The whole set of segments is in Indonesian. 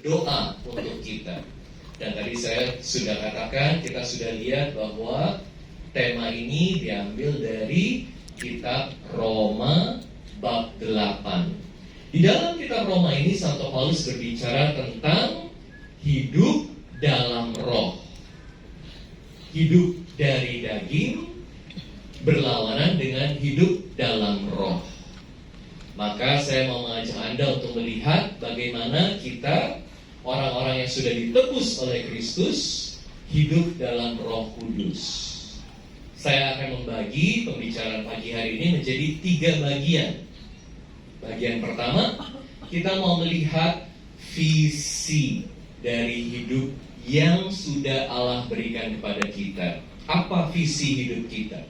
doa untuk kita. Dan tadi saya sudah katakan, kita sudah lihat bahwa tema ini diambil dari kitab Roma bab 8. Di dalam kitab Roma ini Santo Paulus berbicara tentang hidup dalam roh. Hidup dari daging berlawanan dengan hidup dalam roh. Maka saya mau mengajak Anda untuk melihat bagaimana kita, orang-orang yang sudah ditebus oleh Kristus, hidup dalam Roh Kudus. Saya akan membagi pembicaraan pagi hari ini menjadi 3 bagian. Bagian pertama, kita mau melihat visi dari hidup yang sudah Allah berikan kepada kita. Apa visi hidup kita?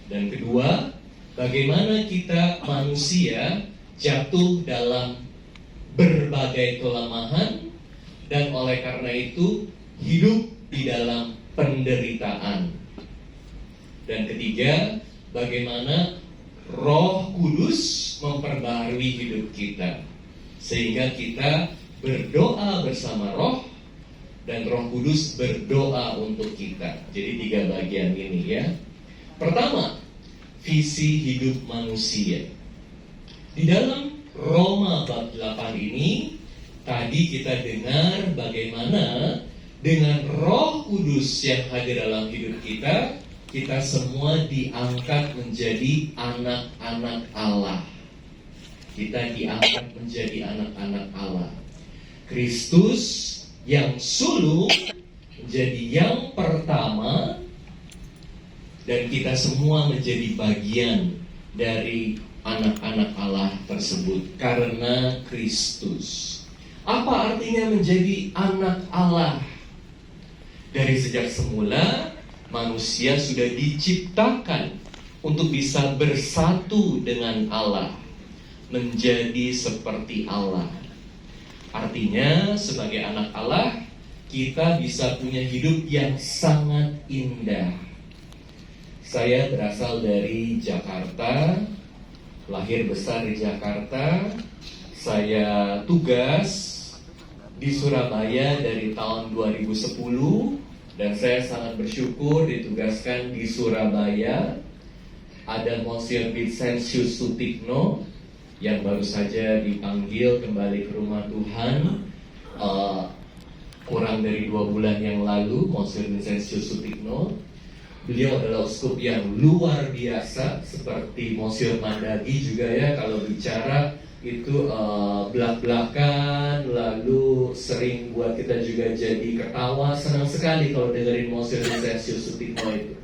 Dan kedua, bagaimana kita manusia jatuh dalam berbagai kelemahan dan oleh karena itu hidup di dalam penderitaan. Dan ketiga, bagaimana Roh Kudus memperbaharui hidup kita sehingga kita berdoa bersama Roh dan Roh Kudus berdoa untuk kita. Jadi 3 bagian ini ya. Pertama, visi hidup manusia. Di dalam Roma bab 8 ini tadi kita dengar bagaimana dengan Roh Kudus yang hadir dalam hidup kita, kita semua diangkat menjadi anak-anak Allah. Kita diangkat menjadi anak-anak Allah. Kristus yang suluk menjadi yang pertama dan kita semua menjadi bagian dari anak-anak Allah tersebut karena Kristus. Apa artinya menjadi anak Allah? Dari sejak semula manusia sudah diciptakan untuk bisa bersatu dengan Allah, menjadi seperti Allah. Artinya sebagai anak Allah kita bisa punya hidup yang sangat indah. Saya berasal dari Jakarta, lahir besar di Jakarta. Saya tugas di Surabaya dari tahun 2010 dan saya sangat bersyukur ditugaskan di Surabaya. Ada Monsignor Vincentius Sutikno yang baru saja dipanggil kembali ke rumah Tuhan kurang dari 2 bulan yang lalu. Monsignor Vincentius Sutikno, beliau adalah uskup yang luar biasa, seperti Monsignor Mandagi juga ya, kalau bicara itu belak-belakan, lalu sering buat kita juga jadi ketawa. Senang sekali kalau dengerin Monsignor Vincentius Sutikno itu.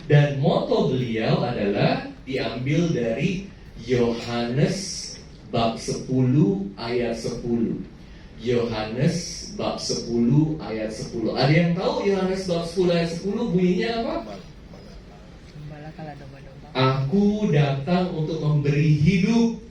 Dan moto beliau adalah diambil dari Yohanes bab 10 ayat 10. Yohanes bab 10 ayat 10. Ada yang tahu Yohanes bab 10 ayat 10 bunyinya apa? Aku datang untuk memberi hidup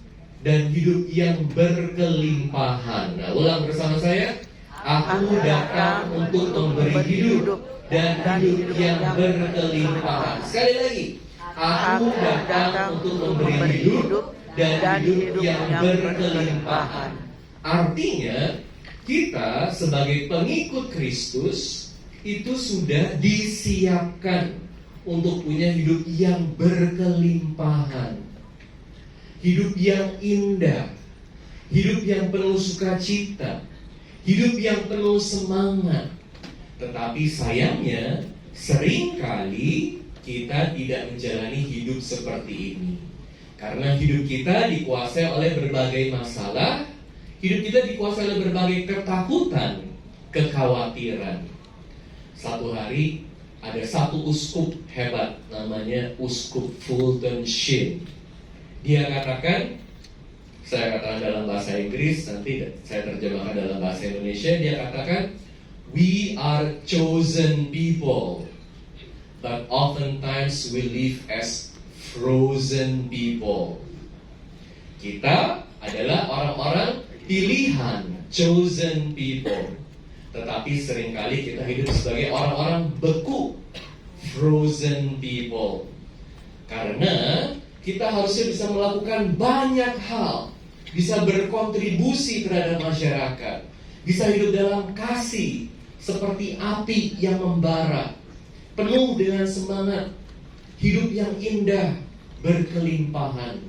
dan hidup yang berkelimpahan. Nah, ulang bersama saya. Aku datang untuk memberi hidup dan hidup yang berkelimpahan. Sekali lagi. Aku datang untuk memberi hidup dan hidup yang berkelimpahan. Artinya, kita sebagai pengikut Kristus itu sudah disiapkan untuk punya hidup yang berkelimpahan. Hidup yang indah, hidup yang penuh sukacita, hidup yang penuh semangat. Tetapi sayangnya, seringkali kita tidak menjalani hidup seperti ini. Karena hidup kita dikuasai oleh berbagai masalah, hidup kita dikuasai oleh berbagai ketakutan, kekhawatiran. Satu hari ada satu uskup hebat, namanya Uskup Fulton Sheen. Dia katakan, saya katakan dalam bahasa Inggris, nanti saya terjemahkan dalam bahasa Indonesia. Dia katakan, we are chosen people, but oftentimes we live as frozen people. Kita adalah orang-orang pilihan, chosen people. Tetapi seringkali kita hidup sebagai orang-orang beku, frozen people. Karena kita harusnya bisa melakukan banyak hal, bisa berkontribusi terhadap masyarakat, bisa hidup dalam kasih seperti api yang membara, penuh dengan semangat, hidup yang indah, berkelimpahan.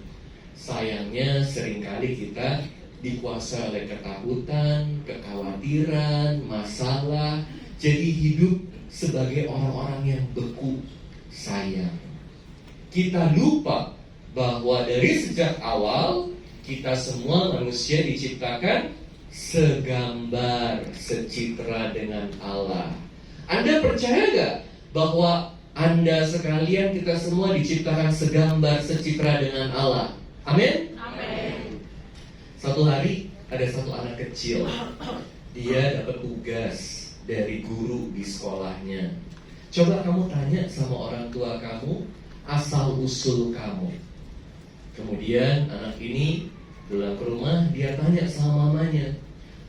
Sayangnya seringkali kita dikuasai oleh ketakutan, kekhawatiran, masalah, jadi hidup sebagai orang-orang yang beku. Sayang, kita lupa bahwa dari sejak awal kita semua manusia diciptakan segambar, secitra dengan Allah. Anda percaya gak bahwa Anda sekalian, kita semua diciptakan segambar, secitra dengan Allah? Amin? Amin. Satu hari ada satu anak kecil, dia dapat tugas dari guru di sekolahnya. Coba kamu tanya sama orang tua kamu asal usul kamu. Kemudian anak ini pulang ke rumah, dia tanya sama mamanya,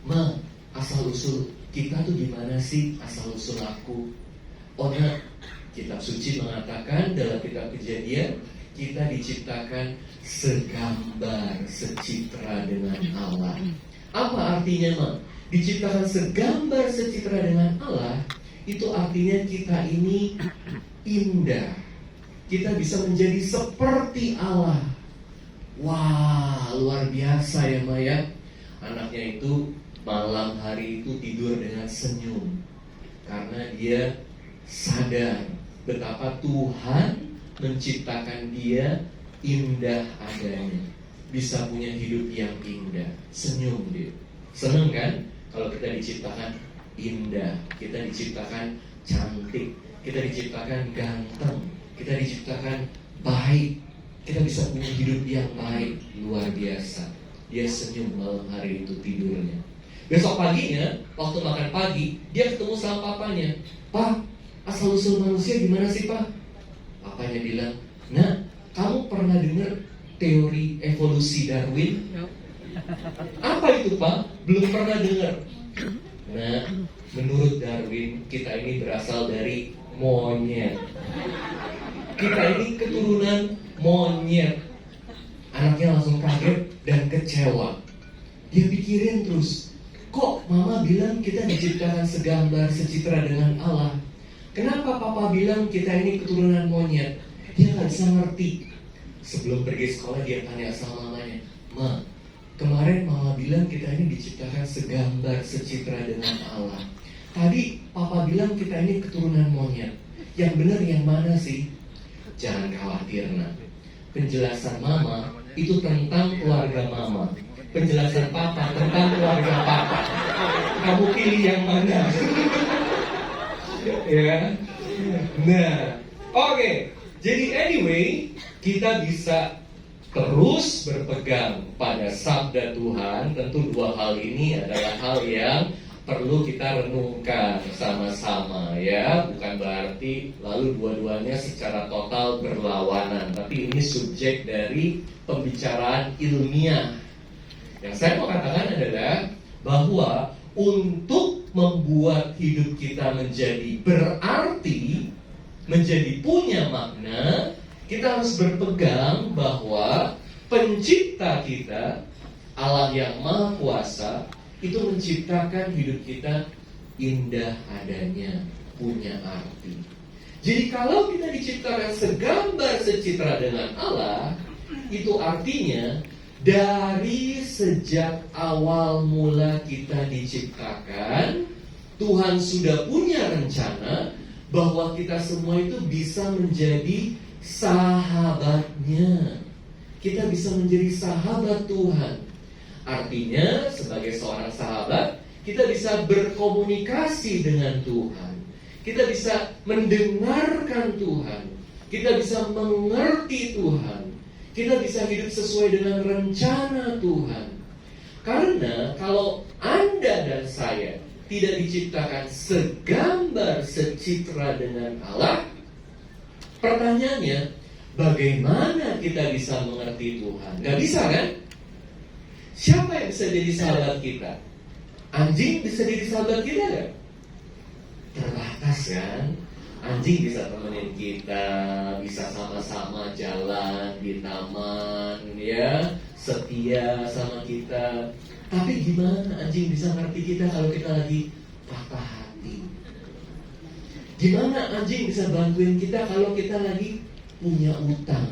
"Ma, asal usul kita tuh gimana sih, asal usul aku?" Oh nak, kitab suci mengatakan dalam kitab Kejadian, kita diciptakan segambar, secitra dengan Allah. Apa artinya, Ma? Diciptakan segambar, secitra dengan Allah, itu artinya kita ini indah. Kita bisa menjadi seperti Allah. Wah, luar biasa ya, Ma ya. Anaknya itu malam hari itu tidur dengan senyum, karena dia sadar betapa Tuhan menciptakan dia indah adanya, bisa punya hidup yang indah. Senyum dia. Seneng kan kalau kita diciptakan indah, kita diciptakan cantik, kita diciptakan ganteng, kita diciptakan baik, kita bisa punya hidup yang baik. Luar biasa. Dia senyum malam hari itu tidurnya. Besok paginya, waktu makan pagi, dia ketemu sama papanya. "Pak, asal usul manusia gimana sih, Pak?" Papanya bilang, "Nah, kamu pernah dengar teori evolusi Darwin?" "Apa itu, Pak?" "Belum pernah dengar." Nah, menurut Darwin, kita ini berasal dari monyet. Kita ini keturunan monyet. Anaknya langsung kaget dan kecewa. Dia pikirin terus, kok mama bilang kita diciptakan segambar, secitra dengan Allah? Kenapa papa bilang kita ini keturunan monyet? Dia gak bisa ngerti. Sebelum pergi sekolah dia tanya sama mamanya, "Ma, kemarin mama bilang kita ini diciptakan segambar, secitra dengan Allah. Tadi papa bilang kita ini keturunan monyet. Yang benar yang mana sih?" "Jangan khawatir, nak. Penjelasan mama itu tentang keluarga mama. Penjelasan papa tentang keluarga papa. Kamu pilih yang mana?" Ya. Nah, oke. Jadi anyway, kita bisa terus berpegang pada sabda Tuhan. Tentu dua hal ini adalah hal yang perlu kita renungkan sama-sama ya. Bukan berarti lalu dua-duanya secara total berlawanan, tapi ini subjek dari pembicaraan ilmiah. Yang saya mau katakan adalah bahwa untuk membuat hidup kita menjadi berarti, menjadi punya makna, kita harus berpegang bahwa pencipta kita, Allah yang Maha Kuasa, itu menciptakan hidup kita indah adanya, punya arti. Jadi kalau kita diciptakan segambar, secitra dengan Allah, itu artinya dari sejak awal mula kita diciptakan, Tuhan sudah punya rencana bahwa kita semua itu bisa menjadi sahabatnya. Kita bisa menjadi sahabat Tuhan. Artinya sebagai seorang sahabat, kita bisa berkomunikasi dengan Tuhan. Kita bisa mendengarkan Tuhan. Kita bisa mengerti Tuhan. Kita bisa hidup sesuai dengan rencana Tuhan. Karena kalau Anda dan saya tidak diciptakan segambar, secitra dengan Allah, pertanyaannya, bagaimana kita bisa mengerti Tuhan? Gak bisa kan? Siapa yang bisa jadi sahabat kita? Anjing bisa jadi sahabat kita gak? Terbatas kan? Anjing bisa temenin kita, bisa sama-sama jalan di taman, ya, setia sama kita. Tapi gimana anjing bisa ngerti kita kalau kita lagi patah hati? Gimana anjing bisa bantuin kita kalau kita lagi punya utang?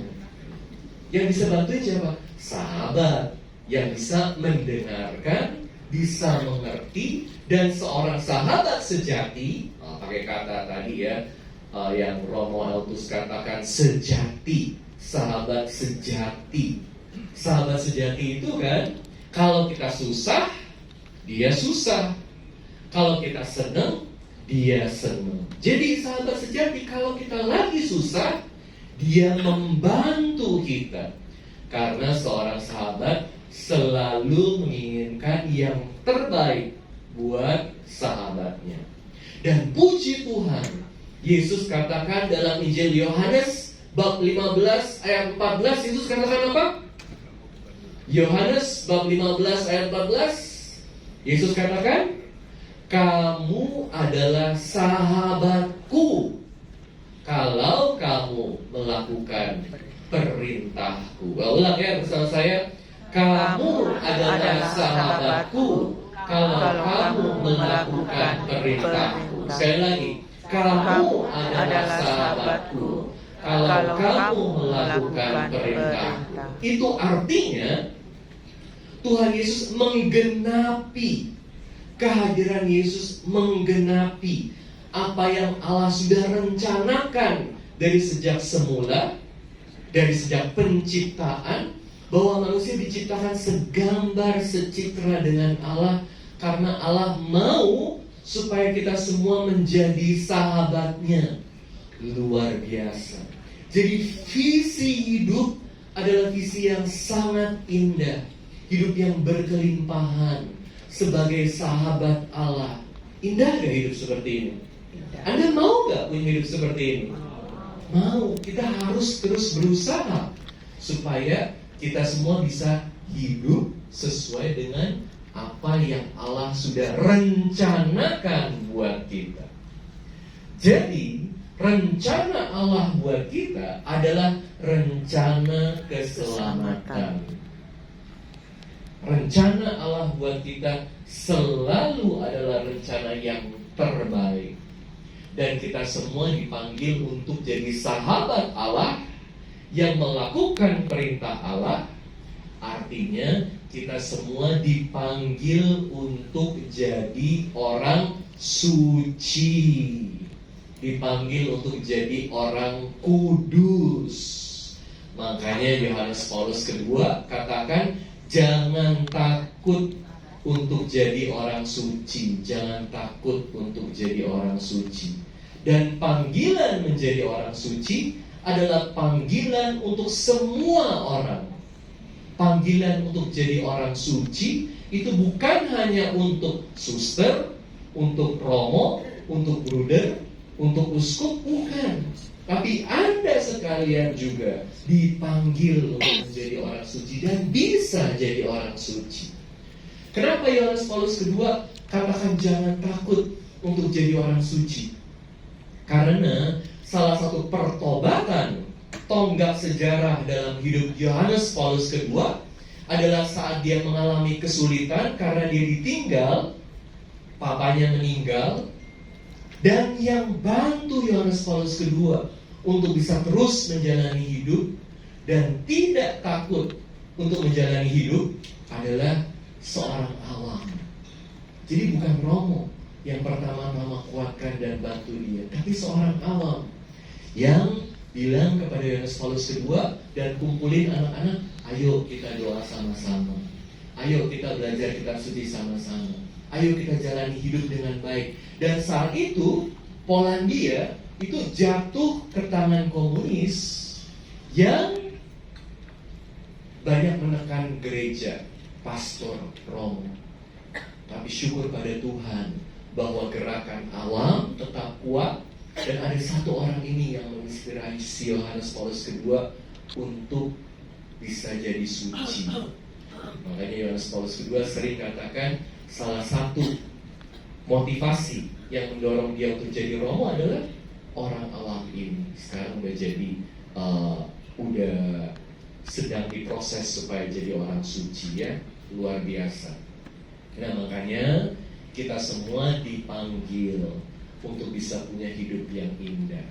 Yang bisa bantuin siapa? Sahabat yang bisa mendengarkan, bisa mengerti, dan seorang sahabat sejati, pakai kata tadi ya, yang Romo Altus katakan sejati, sahabat sejati. Sahabat sejati itu kan, kalau kita susah, dia susah. Kalau kita senang, dia senang. Jadi sahabat sejati kalau kita lagi susah, dia membantu kita. Karena seorang sahabat selalu menginginkan yang terbaik buat sahabatnya. Dan puji Tuhan, Yesus katakan dalam Injil Yohanes bab 15 ayat 14, Yesus katakan apa? Yohanes bab 15 ayat 14, Yesus katakan, kamu adalah sahabatku kalau kamu melakukan perintahku. Ulang ya bersama saya. Kamu adalah sahabatku kalau kamu melakukan perintahku. Sekali lagi, kamu adalah sahabatku kalau kamu melakukan perintahku. Itu artinya Tuhan Yesus menggenapi, kehadiran Yesus menggenapi apa yang Allah sudah rencanakan dari sejak semula, dari sejak penciptaan, bahwa manusia diciptakan segambar secitra dengan Allah, karena Allah mau supaya kita semua menjadi sahabatnya. Luar biasa. Jadi visi hidup adalah visi yang sangat indah. Hidup yang berkelimpahan sebagai sahabat Allah. Indah gak hidup seperti ini? Anda mau gak punya hidup seperti ini? Mau. Kita harus terus berusaha supaya kita semua bisa hidup sesuai dengan apa yang Allah sudah rencanakan buat kita. Jadi, rencana Allah buat kita adalah rencana keselamatan. Rencana Allah buat kita selalu adalah rencana yang terbaik. Dan kita semua dipanggil untuk jadi sahabat Allah yang melakukan perintah Allah. Artinya kita semua dipanggil untuk jadi orang suci, dipanggil untuk jadi orang kudus. Makanya Yohanes Paulus kedua katakan, jangan takut untuk jadi orang suci, jangan takut untuk jadi orang suci. Dan panggilan menjadi orang suci adalah panggilan untuk semua orang. Panggilan untuk jadi orang suci itu bukan hanya untuk suster, untuk romo, untuk bruder, untuk uskup, bukan. Tapi Anda sekalian juga dipanggil untuk menjadi orang suci dan bisa jadi orang suci. Kenapa Yohanes Paulus kedua katakan jangan takut untuk jadi orang suci? Karena salah satu pertobatan, tonggak sejarah dalam hidup Yohanes Paulus kedua adalah saat dia mengalami kesulitan karena dia ditinggal, papanya meninggal, dan yang bantu Yohanes Paulus kedua untuk bisa terus menjalani hidup dan tidak takut untuk menjalani hidup adalah seorang awam. Jadi bukan romo yang pertama-tama kuatkan dan bantu dia, tapi seorang awam yang bilang kepada Yohanes Paulus kedua dan kumpulin anak-anak, ayo kita doa sama-sama, ayo kita belajar kitab suci sama-sama, ayo kita jalani hidup dengan baik. Dan saat itu Polandia itu jatuh ke tangan komunis yang banyak menekan gereja, pastor, romo. Tapi syukur pada Tuhan bahwa gerakan awam tetap kuat. Dan ada satu orang ini yang menginspirasi Yohanes Paulus kedua untuk bisa jadi suci. Makanya Yohanes Paulus kedua sering katakan salah satu motivasi yang mendorong dia untuk jadi romo adalah orang awam ini. Sekarang udah jadi udah sedang diproses supaya jadi orang suci ya. Luar biasa. Nah, makanya kita semua dipanggil untuk bisa punya hidup yang indah.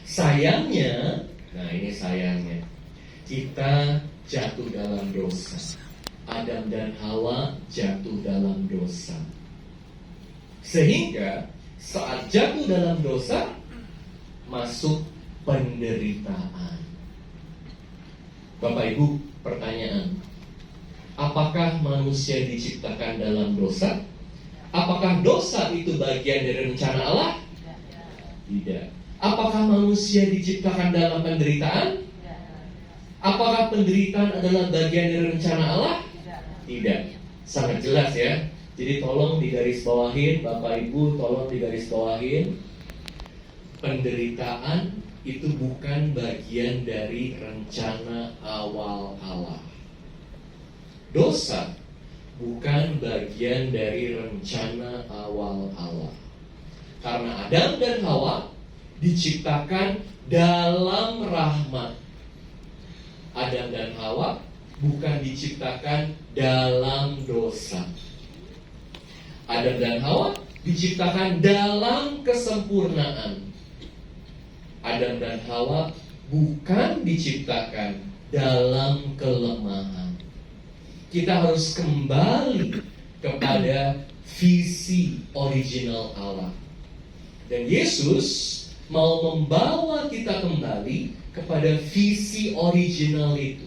Sayangnya, nah ini sayangnya, kita jatuh dalam dosa. Adam dan Hawa jatuh dalam dosa. Sehingga saat jatuh dalam dosa, masuk penderitaan. Bapak Ibu, pertanyaan. Apakah manusia diciptakan dalam dosa? Apakah dosa itu bagian dari rencana Allah? Tidak. Apakah manusia diciptakan dalam penderitaan? Apakah penderitaan adalah bagian dari rencana Allah? Tidak. Sangat jelas ya. Jadi tolong digarisbawahin, Bapak Ibu, tolong digarisbawahin. Penderitaan itu bukan bagian dari rencana awal Allah. Dosa bukan bagian dari rencana awal Allah. Karena Adam dan Hawa diciptakan dalam rahmat. Adam dan Hawa bukan diciptakan dalam dosa. Adam dan Hawa diciptakan dalam kesempurnaan. Adam dan Hawa bukan diciptakan dalam kelemahan. Kita harus kembali kepada visi original Allah. Dan Yesus mau membawa kita kembali kepada visi original itu.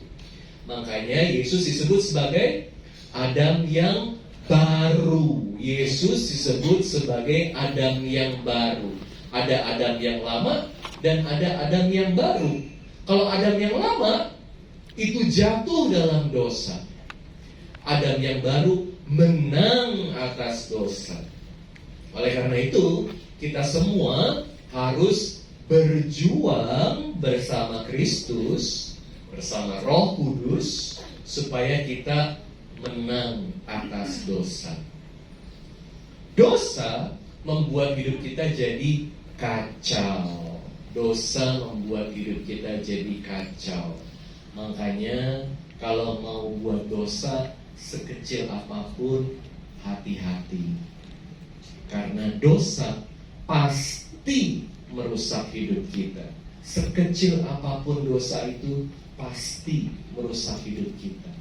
Makanya Yesus disebut sebagai Adam yang baru. Yesus disebut sebagai Adam yang baru. Ada Adam yang lama dan ada Adam yang baru. Kalau Adam yang lama itu jatuh dalam dosa. Adam yang baru menang atas dosa. Oleh karena itu, kita semua harus berjuang bersama Kristus, bersama Roh Kudus, supaya kita menang atas dosa. Dosa membuat hidup kita jadi kacau. Dosa membuat hidup kita jadi kacau. Makanya kalau mau buat dosa sekecil apapun, hati-hati. Karena dosa pasti merusak hidup kita. Sekecil apapun dosa itu pasti merusak hidup kita.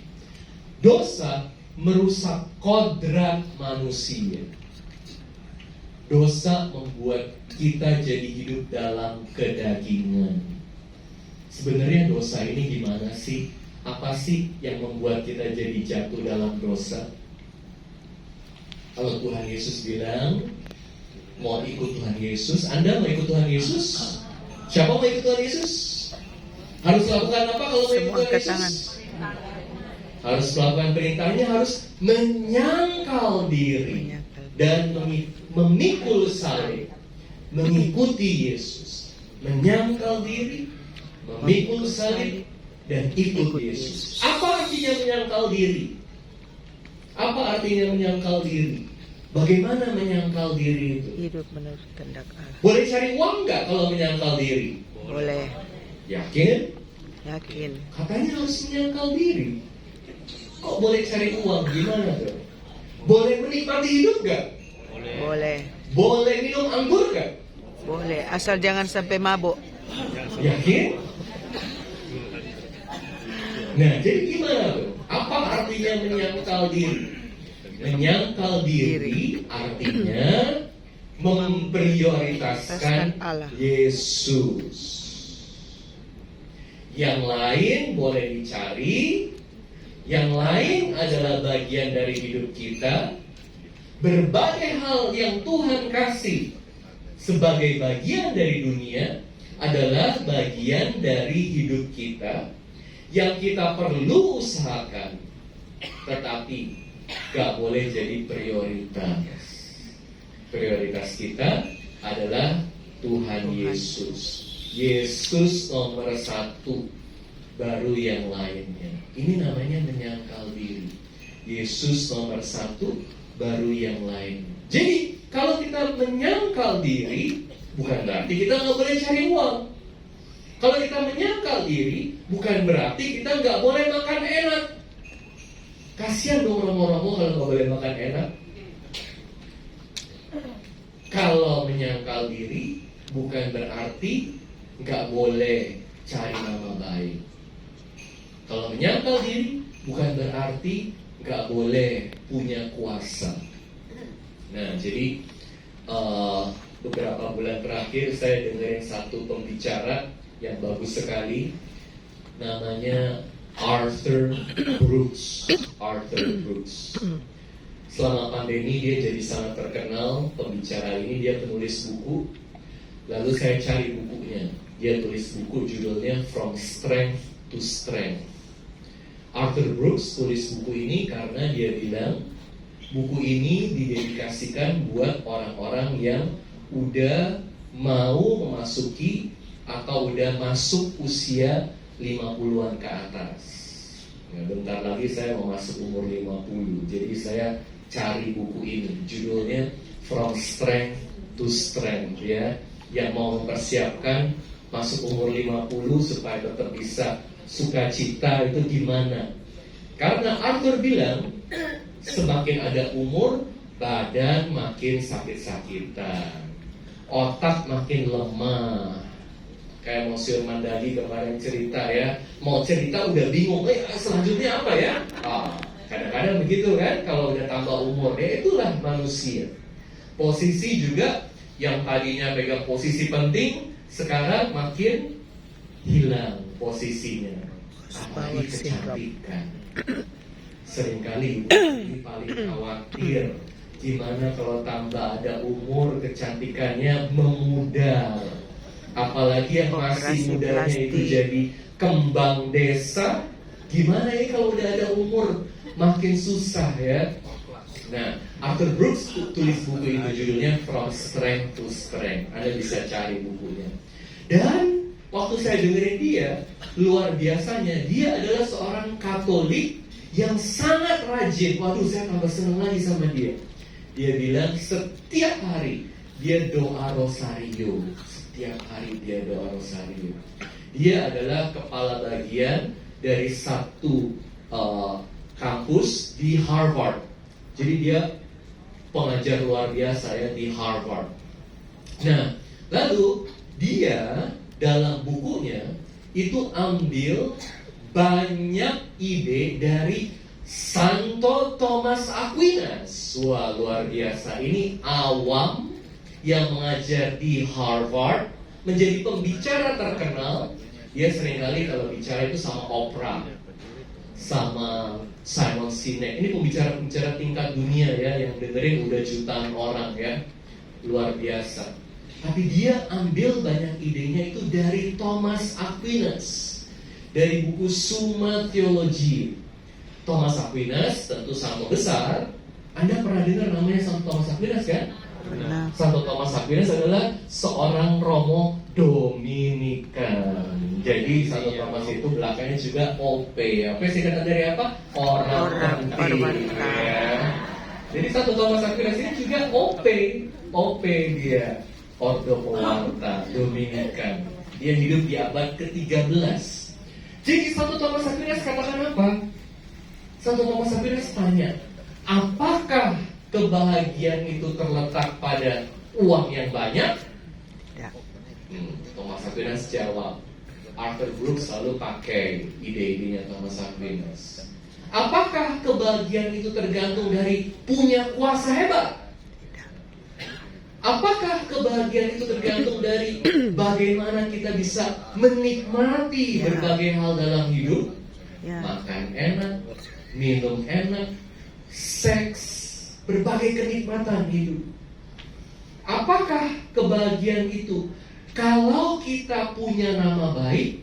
Dosa merusak kodrat manusia. Dosa membuat kita jadi hidup dalam kedagingan. Sebenarnya dosa ini gimana sih? Apa sih yang membuat kita jadi jatuh dalam dosa? Kalau Tuhan Yesus bilang mau ikut Tuhan Yesus, Anda mau ikut Tuhan Yesus? Siapa mau ikut Tuhan Yesus? Harus lakukan apa kalau mau ikut Tuhan Yesus? Harus melakukan perintahnya, harus menyangkal diri dan memikul salib, mengikuti Yesus. Menyangkal diri, memikul salib, dan ikut Yesus. Apa artinya menyangkal diri? Apa artinya menyangkal diri? Bagaimana menyangkal diri itu? Hidup menurut kehendak Allah. Boleh cari uang nggak kalau menyangkal diri? Boleh. Yakin? Yakin. Katanya harus menyangkal diri. Kok boleh cari uang? Gimana tuh? Boleh menikmati hidup nggak? Boleh. Boleh minum anggur nggak? Boleh. Asal jangan sampai mabuk. Yakin? Nah, jadi gimana tuh? Apa artinya menyangkal diri? Menyangkal diri artinya memprioritaskan Yesus. Yang lain boleh dicari, yang lain adalah bagian dari hidup kita. Berbagai hal yang Tuhan kasih sebagai bagian dari dunia adalah bagian dari hidup kita yang kita perlu usahakan, tetapi gak boleh jadi prioritas. Prioritas kita adalah Tuhan Yesus. Yesus nomor satu, baru yang lainnya. Ini namanya menyangkal diri. Yesus nomor satu, baru yang lainnya. Jadi kalau kita menyangkal diri, bukan berarti kita gak boleh cari uang. Kalau kita menyangkal diri, bukan berarti kita nggak boleh makan enak. Kasihan dong romo-romo kalau nggak boleh makan enak. kalau menyangkal diri bukan berarti nggak boleh cari nama baik. Kalau menyangkal diri bukan berarti nggak boleh punya kuasa. Nah, jadi beberapa bulan terakhir saya dengerin satu pembicara yang bagus sekali, namanya Arthur Brooks. Arthur Brooks. Selama pandemi dia jadi sangat terkenal. Pembicara ini dia penulis buku. Lalu saya cari bukunya. Dia tulis buku judulnya From Strength to Strength. Arthur Brooks tulis buku ini karena dia bilang buku ini didedikasikan buat orang-orang yang udah mau memasuki atau udah masuk usia 50-an ke atas. Ya, bentar lagi saya mau masuk umur 50. Jadi saya cari buku ini. Judulnya From Strength to Strength, ya. Yang mau mempersiapkan masuk umur 50 supaya tetap bisa sukacita itu gimana. Karena Arthur bilang semakin ada umur, badan makin sakit-sakitan, otak makin lemah. Kayak Monsieur Mandagi kemarin cerita ya, mau cerita udah bingung, selanjutnya apa ya? Kadang-kadang begitu kan, kalau udah tambah umur, ya itulah manusia. Posisi juga yang tadinya pegang posisi penting, sekarang makin hilang posisinya. Apalagi kecantikan. Seringkali ini paling khawatir gimana kalau tambah ada umur, kecantikannya memudar. Apalagi yang masih mudanya itu jadi kembang desa. Gimana ya kalau udah ada umur, makin susah ya. Nah, Arthur Brooks tulis buku itu judulnya From Strength to Strength. Anda bisa cari bukunya. Dan waktu saya dengerin dia, luar biasanya, dia adalah seorang Katolik yang sangat rajin. Waduh, saya tambah senang lagi sama dia. Dia bilang setiap hari dia doa rosario. Setiap hari dia doa rosario. Dia adalah kepala bagian dari satu kampus di Harvard. Jadi dia pengajar luar biasa ya di Harvard. Nah, lalu dia dalam bukunya itu ambil banyak ide dari Santo Thomas Aquinas. Wah, luar biasa. Ini awam yang mengajar di Harvard, menjadi pembicara terkenal. Dia seringkali kalau bicara itu sama Oprah, sama Simon Sinek. Ini pembicara-pembicara tingkat dunia ya, yang dengerin udah jutaan orang ya. Luar biasa. Tapi dia ambil banyak idenya itu dari Thomas Aquinas, dari buku Summa Theologiae. Thomas Aquinas tentu sama besar. Anda pernah dengar namanya Santo Thomas Aquinas kan? Santo Thomas Aquinas adalah seorang romo Dominikan. Jadi Santo Thomas itu belakangnya juga OP. OP singkatan dari apa? Orang penting. Ya. Jadi Santo Thomas Aquinas ini juga OP. OP dia, Ordo Powarta Dominikan. Dia hidup di abad ke-13. Jadi Santo Thomas Aquinas katakan apa? Santo Thomas Aquinas tanya, apakah kebahagiaan itu terletak pada uang yang banyak? Ya. Thomas Aquinas jawab. Arthur Brooks selalu pakai ide-idenya Thomas Aquinas. Apakah kebahagiaan itu tergantung dari punya kuasa hebat? Apakah kebahagiaan itu tergantung dari bagaimana kita bisa menikmati berbagai hal dalam hidup? Makan enak, minum enak, seks, berbagai kenikmatan hidup. Apakah kebahagiaan itu kalau kita punya nama baik?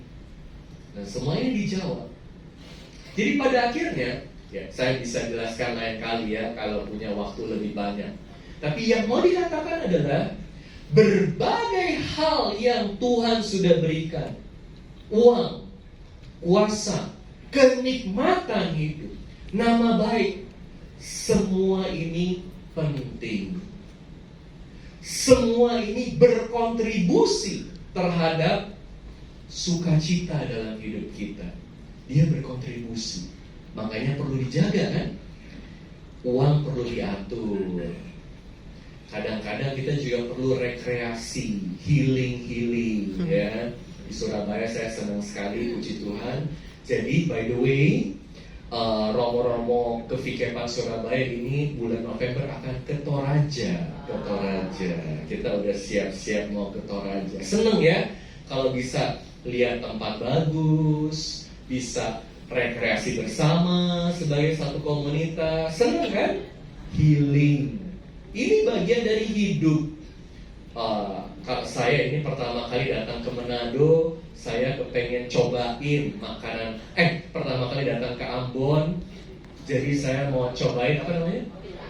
Dan semuanya dijawab. Jadi pada akhirnya, ya saya bisa jelaskan lain kali ya kalau punya waktu lebih banyak. Tapi yang mau dikatakan adalah berbagai hal yang Tuhan sudah berikan, uang, kuasa, kenikmatan hidup, nama baik, semua ini penting. Semua ini berkontribusi terhadap sukacita dalam hidup kita. Dia berkontribusi. Makanya perlu dijaga kan? Uang perlu diatur. Kadang-kadang kita juga perlu rekreasi, healing ya. Di Surabaya saya senang sekali, puji Tuhan. Jadi by the way, Romo-romo kevikepan Surabaya ini bulan November akan ke Toraja. Kita udah siap-siap mau ke Toraja. Seneng ya kalau bisa lihat tempat bagus, bisa rekreasi bersama sebagai satu komunitas. Seneng kan? Healing. Ini bagian dari hidup. Kalau saya ini pertama kali datang ke Manado, saya kepengen cobain makanan. Pertama kali datang ke Ambon, jadi saya mau cobain apa namanya?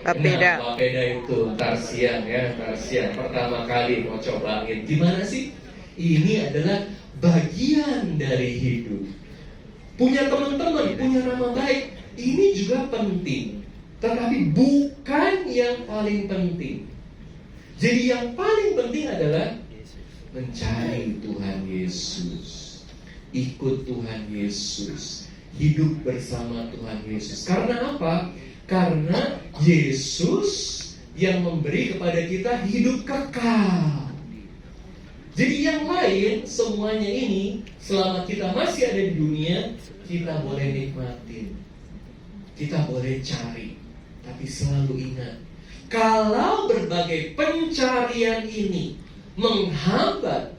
Papeda. Nah, papeda itu ntar siang. Pertama kali mau cobain. Gimana sih? Ini adalah bagian dari hidup. Punya teman-teman, punya nama baik, ini juga penting. Tetapi bukan yang paling penting. Jadi yang paling penting adalah mencari Tuhan Yesus, ikut Tuhan Yesus, hidup bersama Tuhan Yesus. Karena apa? Karena Yesus yang memberi kepada kita hidup kekal. Jadi yang lain semuanya ini selama kita masih ada di dunia, kita boleh nikmatin, kita boleh cari, tapi selalu ingat, kalau berbagai pencarian ini menghambat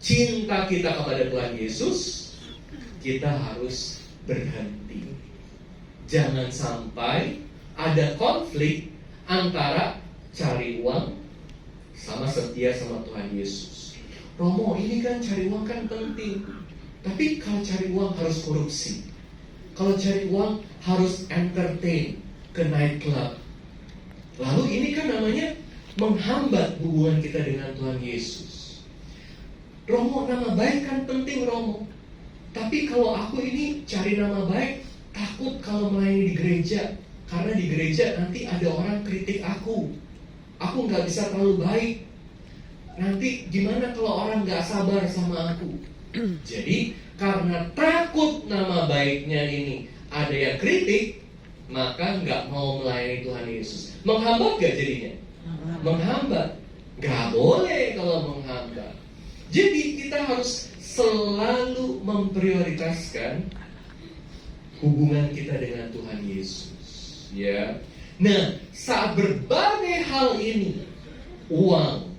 cinta kita kepada Tuhan Yesus, kita harus berhenti. Jangan sampai ada konflik antara cari uang sama setia sama Tuhan Yesus. Romo, ini kan cari uang kan penting, tapi kalau cari uang harus korupsi. Kalau cari uang harus entertain ke nightclub. Lalu ini kan namanya menghambat hubungan kita dengan Tuhan Yesus. Romo, nama baik kan penting Romo. Tapi kalau aku ini cari nama baik, takut kalau melayani di gereja. Karena di gereja nanti ada orang kritik aku. Aku gak bisa terlalu baik. Nanti gimana kalau orang gak sabar sama aku? Jadi karena takut nama baiknya ini ada yang kritik, maka nggak mau melayani Tuhan Yesus. Menghambat gak jadinya? Menghambat. Gak boleh kalau menghambat. Jadi kita harus selalu memprioritaskan hubungan kita dengan Tuhan Yesus. Ya. Nah, saat berbagai hal ini, uang,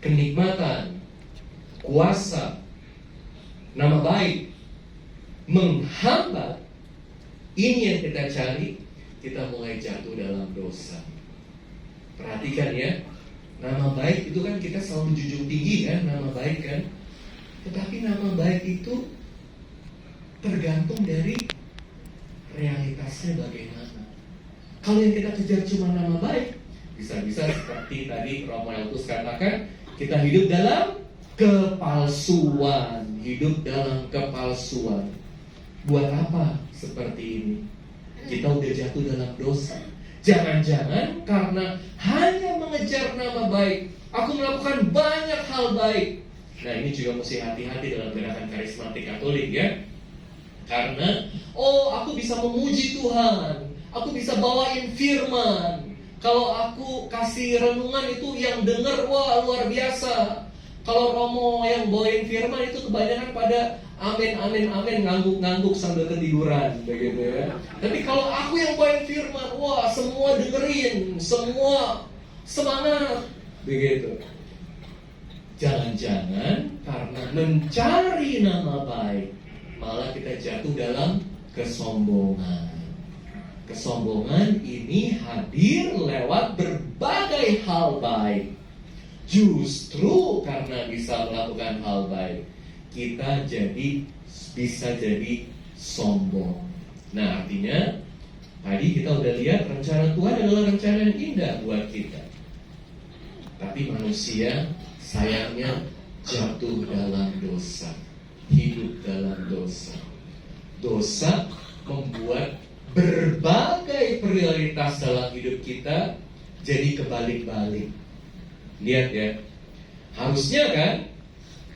kenikmatan, kuasa, nama baik, menghambat, ini yang kita cari, kita mulai jatuh dalam dosa. Perhatikan ya, nama baik itu kan kita selalu junjung tinggi kan, nama baik kan. Tetapi nama baik itu tergantung dari realitasnya bagaimana. Kalau yang kita kejar cuma nama baik, bisa-bisa seperti tadi Romo Eltus katakan, kita hidup dalam kepalsuan. Buat apa seperti ini? Kita udah jatuh dalam dosa. Jangan-jangan karena hanya mengejar nama baik, aku melakukan banyak hal baik. Nah, ini juga mesti hati-hati dalam gerakan karismatik Katolik ya. Karena aku bisa memuji Tuhan, aku bisa bawain firman. Kalau aku kasih renungan itu yang denger, wah luar biasa. Kalau Romo yang bawain firman itu kebanyakan pada amin, ngangguk sambil ketiduran, begitu ya. Tapi kalau aku yang bawain firman, wah semua dengerin, semua semangat, begitu. Jangan-jangan karena mencari nama baik, malah kita jatuh dalam kesombongan. Kesombongan ini hadir lewat berbagai hal baik. Justru karena bisa melakukan hal baik, kita bisa jadi sombong. Nah, artinya tadi kita udah lihat rencana Tuhan adalah rencana yang indah buat kita. Tapi manusia sayangnya jatuh dalam dosa, hidup dalam dosa. Dosa membuat berbagai prioritas dalam hidup kita jadi kebalik-balik. Lihat ya, harusnya kan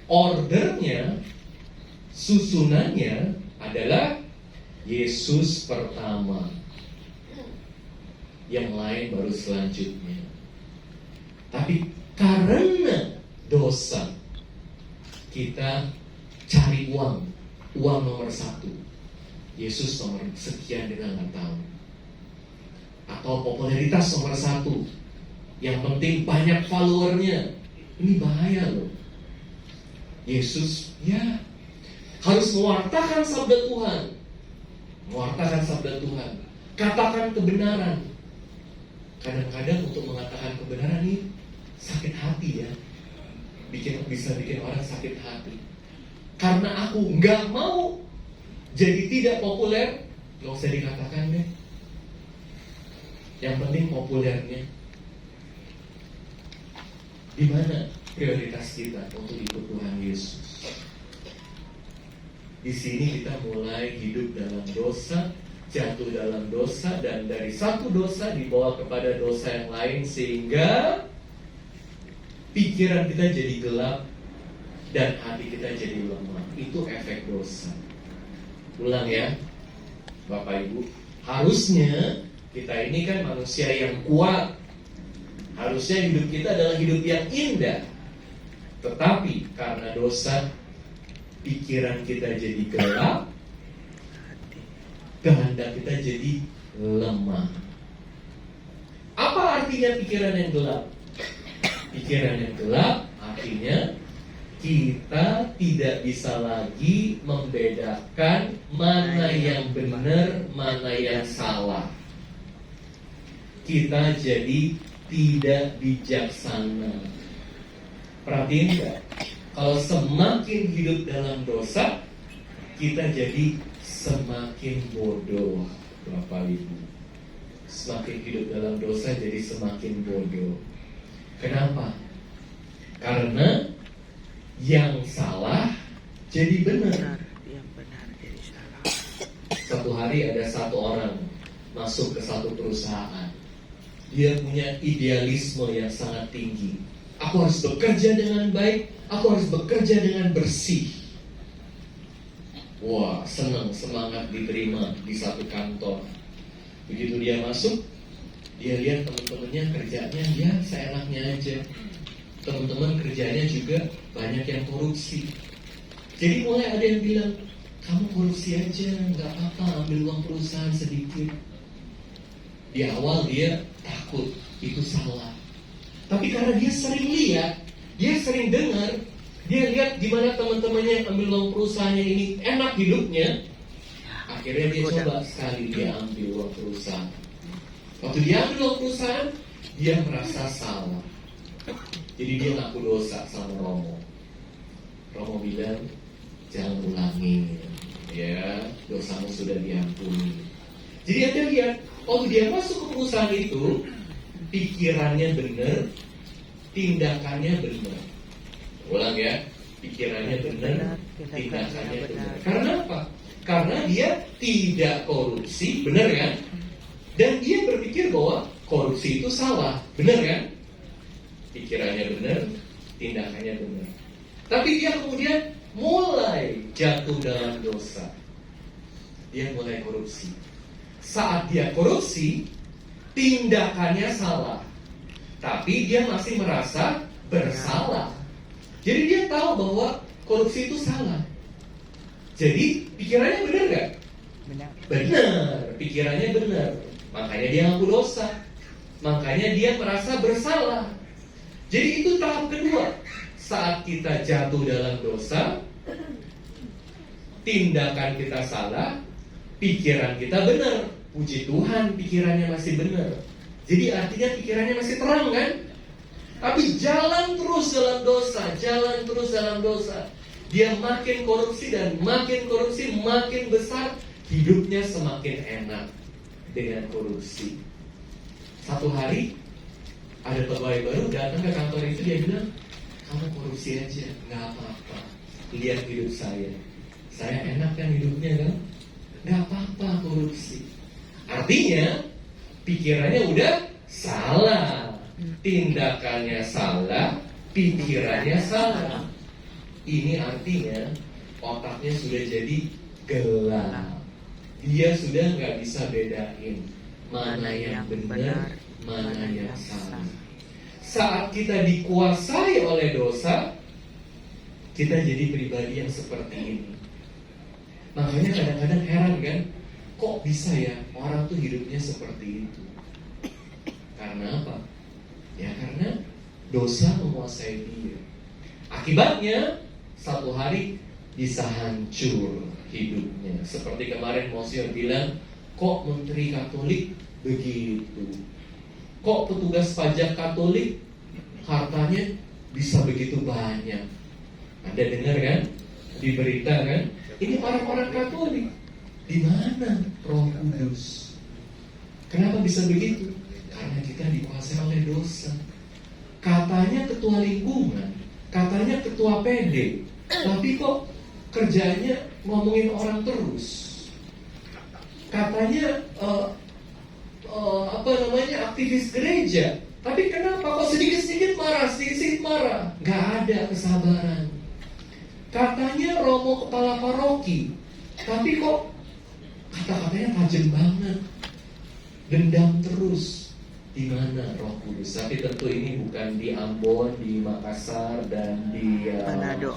ordernya, susunannya adalah Yesus pertama, yang lain baru selanjutnya. Tapi karena dosa, kita cari uang nomor satu. Yesus nomor sekian kita nggak tahu. Atau popularitas nomor satu. Yang penting banyak followernya. Ini bahaya loh. Yesus ya harus mewartakan sabda Tuhan. Mewartakan sabda Tuhan. Katakan kebenaran. Kadang-kadang untuk mengatakan kebenaran ini sakit hati ya. Bisa bikin orang sakit hati. Karena aku nggak mau jadi tidak populer, nggak usah dikatakan deh. Yang penting populernya. Di mana prioritas kita untuk ikut Tuhan Yesus? Di sini kita mulai hidup dalam dosa, jatuh dalam dosa, dan dari satu dosa dibawa kepada dosa yang lain, sehingga pikiran kita jadi gelap dan hati kita jadi lemah. Itu efek dosa. Ulang ya, Bapak Ibu. Harusnya kita ini kan manusia yang kuat. Harusnya hidup kita adalah hidup yang indah. Tetapi karena dosa, pikiran kita jadi gelap, kehendak kita jadi lemah. Apa artinya pikiran yang gelap? Pikiran yang gelap artinya kita tidak bisa lagi membedakan mana yang benar, mana yang salah. Kita jadi tidak bijaksana. Perhatiin nggak? Kalau semakin hidup dalam dosa, kita jadi semakin bodoh, Bapak Ibu. Semakin hidup dalam dosa jadi semakin bodoh. Kenapa? Karena yang salah jadi benar. Yang benar jadi salah. Satu hari ada satu orang masuk ke satu perusahaan. Dia punya idealisme yang sangat tinggi. Aku harus bekerja dengan baik, aku harus bekerja dengan bersih. Wah, senang, semangat diterima di satu kantor. Begitu dia masuk, dia lihat teman-temannya kerjanya ya seenaknya aja. Teman-teman kerjanya juga banyak yang korupsi. Jadi mulai ada yang bilang, kamu korupsi aja, nggak apa-apa, ambil uang perusahaan sedikit. Di awal dia takut, itu salah. Tapi karena dia sering lihat, dia sering dengar, dia lihat gimana teman-temannya yang ambil uang perusahaannya ini enak hidupnya. Akhirnya dia coba sekali dia ambil uang perusahaan. Waktu dia ambil uang perusahaan, dia merasa salah. Jadi dia ngaku dosa sama Romo. Romo bilang, jangan ulangi, ya dosamu sudah diampuni. Jadi Anda lihat, waktu dia masuk ke perusahaan itu, pikirannya benar, tindakannya benar. Ulang ya, pikirannya benar, tindakannya benar. Karena apa? Karena dia tidak korupsi, benar kan? Dan dia berpikir bahwa korupsi itu salah, benar kan? Pikirannya benar, tindakannya benar. Tapi dia kemudian mulai jatuh dalam dosa. Dia mulai korupsi. Saat dia korupsi, tindakannya salah, tapi dia masih merasa bersalah. Jadi dia tahu bahwa korupsi itu salah. Jadi pikirannya benar gak? Benar. Benar, pikirannya benar. Makanya dia ngaku dosa. Makanya dia merasa bersalah. Jadi itu tahap kedua. Saat kita jatuh dalam dosa, tindakan kita salah, pikiran kita benar. Puji Tuhan, pikirannya masih benar. Jadi artinya pikirannya masih terang kan? Tapi jalan terus dalam dosa, jalan terus dalam dosa. Dia makin korupsi dan makin korupsi, makin besar, hidupnya semakin enak dengan korupsi. Satu hari ada pegawai baru datang ke kantor itu, dia bilang, kamu korupsi aja, nggak apa-apa. Lihat hidup saya enak kan hidupnya kan? Nggak apa-apa korupsi. Artinya pikirannya udah salah, tindakannya salah, pikirannya salah. Ini artinya otaknya sudah jadi gelap. Dia sudah nggak bisa bedain mana yang benar, mana yang salah. saat kita dikuasai oleh dosa, kita jadi pribadi yang seperti ini. Makanya kadang-kadang heran kan, kok bisa ya orang tuh hidupnya seperti itu? Karena apa? Ya karena dosa menguasai dia. Akibatnya satu hari bisa hancur hidupnya. Seperti kemarin Monsignor bilang, kok menteri Katolik begitu? Kok petugas pajak Katolik hartanya bisa begitu banyak? Anda dengar kan? Di berita kan? Ini orang-orang Katolik. Di mana Roh Kudus? Kenapa bisa begitu? Karena kita dikuasai oleh dosa. Katanya ketua lingkungan, katanya ketua PD, tapi kok kerjanya ngomongin orang terus. Katanya aktivis gereja, tapi kenapa kok sedikit-sedikit marah? Gak ada kesabaran. Katanya Romo kepala paroki, tapi kok kata-katanya tajam banget, dendam terus. Di mana Roh Kudus? Tapi tentu ini bukan di Ambon, di Makassar, dan di Manado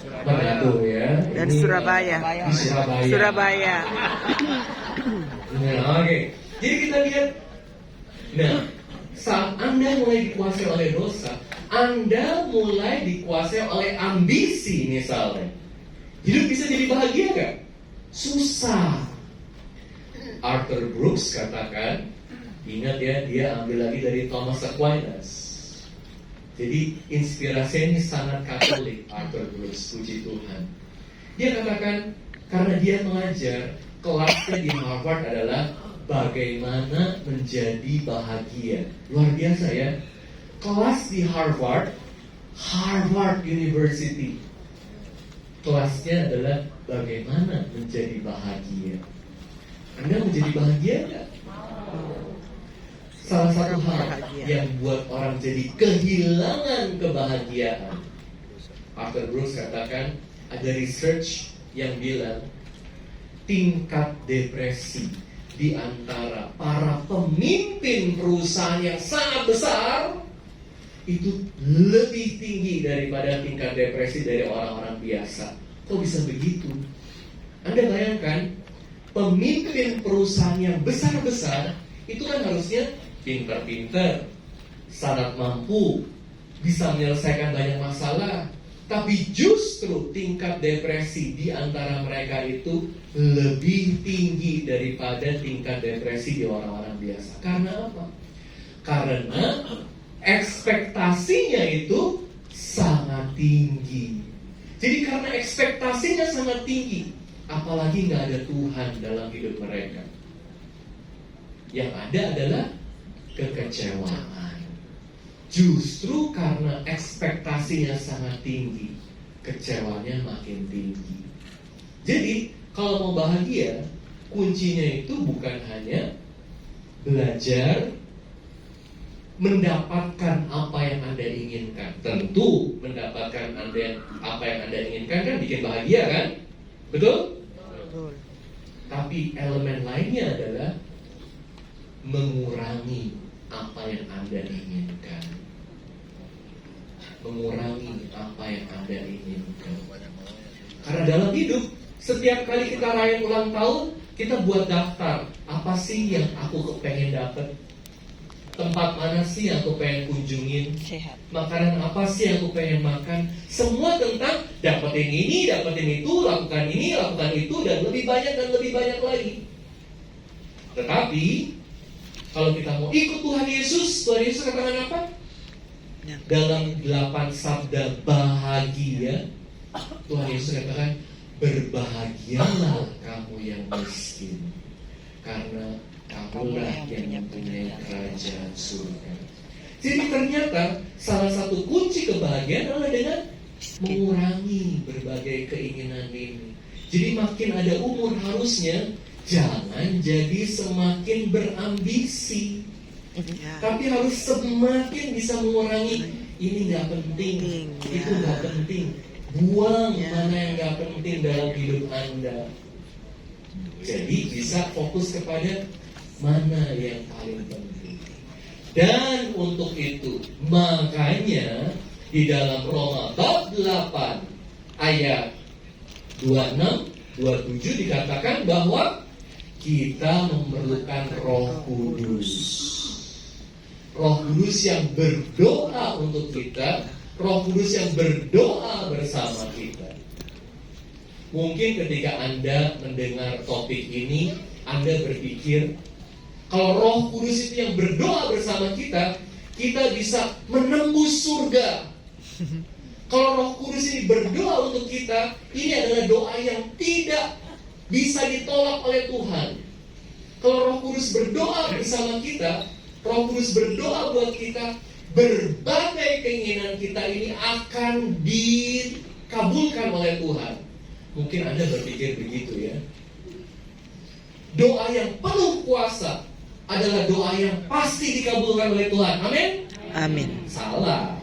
ya. Dan ini, Surabaya. Di Surabaya. Surabaya. Nah, oke. Jadi kita lihat. Nah, saat Anda mulai dikuasai oleh dosa, Anda mulai dikuasai oleh ambisi misalnya. Hidup bisa jadi bahagia gak? Susah. Arthur Brooks katakan, ingat ya, dia ambil lagi dari Thomas Aquinas. Jadi inspirasinya ini sangat Katolik, Arthur Brooks, puji Tuhan. Dia katakan, karena dia mengajar, kelasnya di Harvard adalah bagaimana menjadi bahagia. Luar biasa ya. Kelas di Harvard University. Kelasnya adalah bagaimana menjadi bahagia. Anda menjadi bahagia nggak? Salah satu hal yang buat orang jadi kehilangan kebahagiaan. Arthur Brooks katakan ada research yang bilang tingkat depresi di antara para pemimpin perusahaan yang sangat besar itu lebih tinggi daripada tingkat depresi dari orang-orang biasa. Kok bisa begitu? Anda bayangkan, pemimpin perusahaan yang besar-besar itu kan harusnya pintar-pintar, sangat mampu, bisa menyelesaikan banyak masalah. Tapi justru tingkat depresi di antara mereka itu lebih tinggi daripada tingkat depresi di orang-orang biasa. Karena apa? Karena ekspektasinya itu sangat tinggi. Jadi karena ekspektasinya sangat tinggi, apalagi nggak ada Tuhan dalam hidup mereka, yang ada adalah kekecewaan. Justru karena ekspektasinya sangat tinggi, kecewanya makin tinggi. Jadi kalau mau bahagia, kuncinya itu bukan hanya belajar mendapatkan apa yang Anda inginkan. Tentu mendapatkan apa yang Anda inginkan kan bikin bahagia kan? Betul? Betul. Tapi elemen lainnya adalah mengurangi apa yang Anda inginkan. Mengurangi apa yang Anda inginkan. Karena dalam hidup, setiap kali kita rayain ulang tahun, kita buat daftar. Apa sih yang aku kepengen dapat? Tempat mana sih yang aku pengen kunjungin? Sehat. Makanan apa sih yang aku pengen makan? Semua tentang dapetin ini, dapetin itu, lakukan ini, lakukan itu, dan lebih banyak lagi. Tetapi kalau kita mau ikut Tuhan Yesus katakan apa? Dalam 8 sabda bahagia, Tuhan Yesus katakan, berbahagialah kamu yang miskin, karena kamulah yang mempunyai kerajaan surga. Jadi ternyata salah satu kunci kebahagiaan adalah dengan mengurangi berbagai keinginan ini. Jadi makin ada umur harusnya jangan jadi semakin berambisi, tapi harus semakin bisa mengurangi. Ini nggak penting, itu nggak penting. Buang mana yang nggak penting dalam hidup Anda. Jadi bisa fokus kepada mana yang paling penting. Dan untuk itu, makanya di dalam Roma bab 8 ayat 26, 27 dikatakan bahwa kita memerlukan Roh Kudus. Roh Kudus yang berdoa untuk kita, Roh Kudus yang berdoa bersama kita. Mungkin ketika Anda mendengar topik ini, Anda berpikir, kalau Roh Kudus itu yang berdoa bersama kita, kita bisa menembus surga. Kalau Roh Kudus ini berdoa untuk kita, ini adalah doa yang tidak bisa ditolak oleh Tuhan. Kalau Roh Kudus berdoa bersama kita, Roh Kudus berdoa buat kita, berbagai keinginan kita ini akan dikabulkan oleh Tuhan. Mungkin Anda berpikir begitu ya. Doa yang penuh kuasa adalah doa yang pasti dikabulkan oleh Tuhan. Amin? Amin. Salah.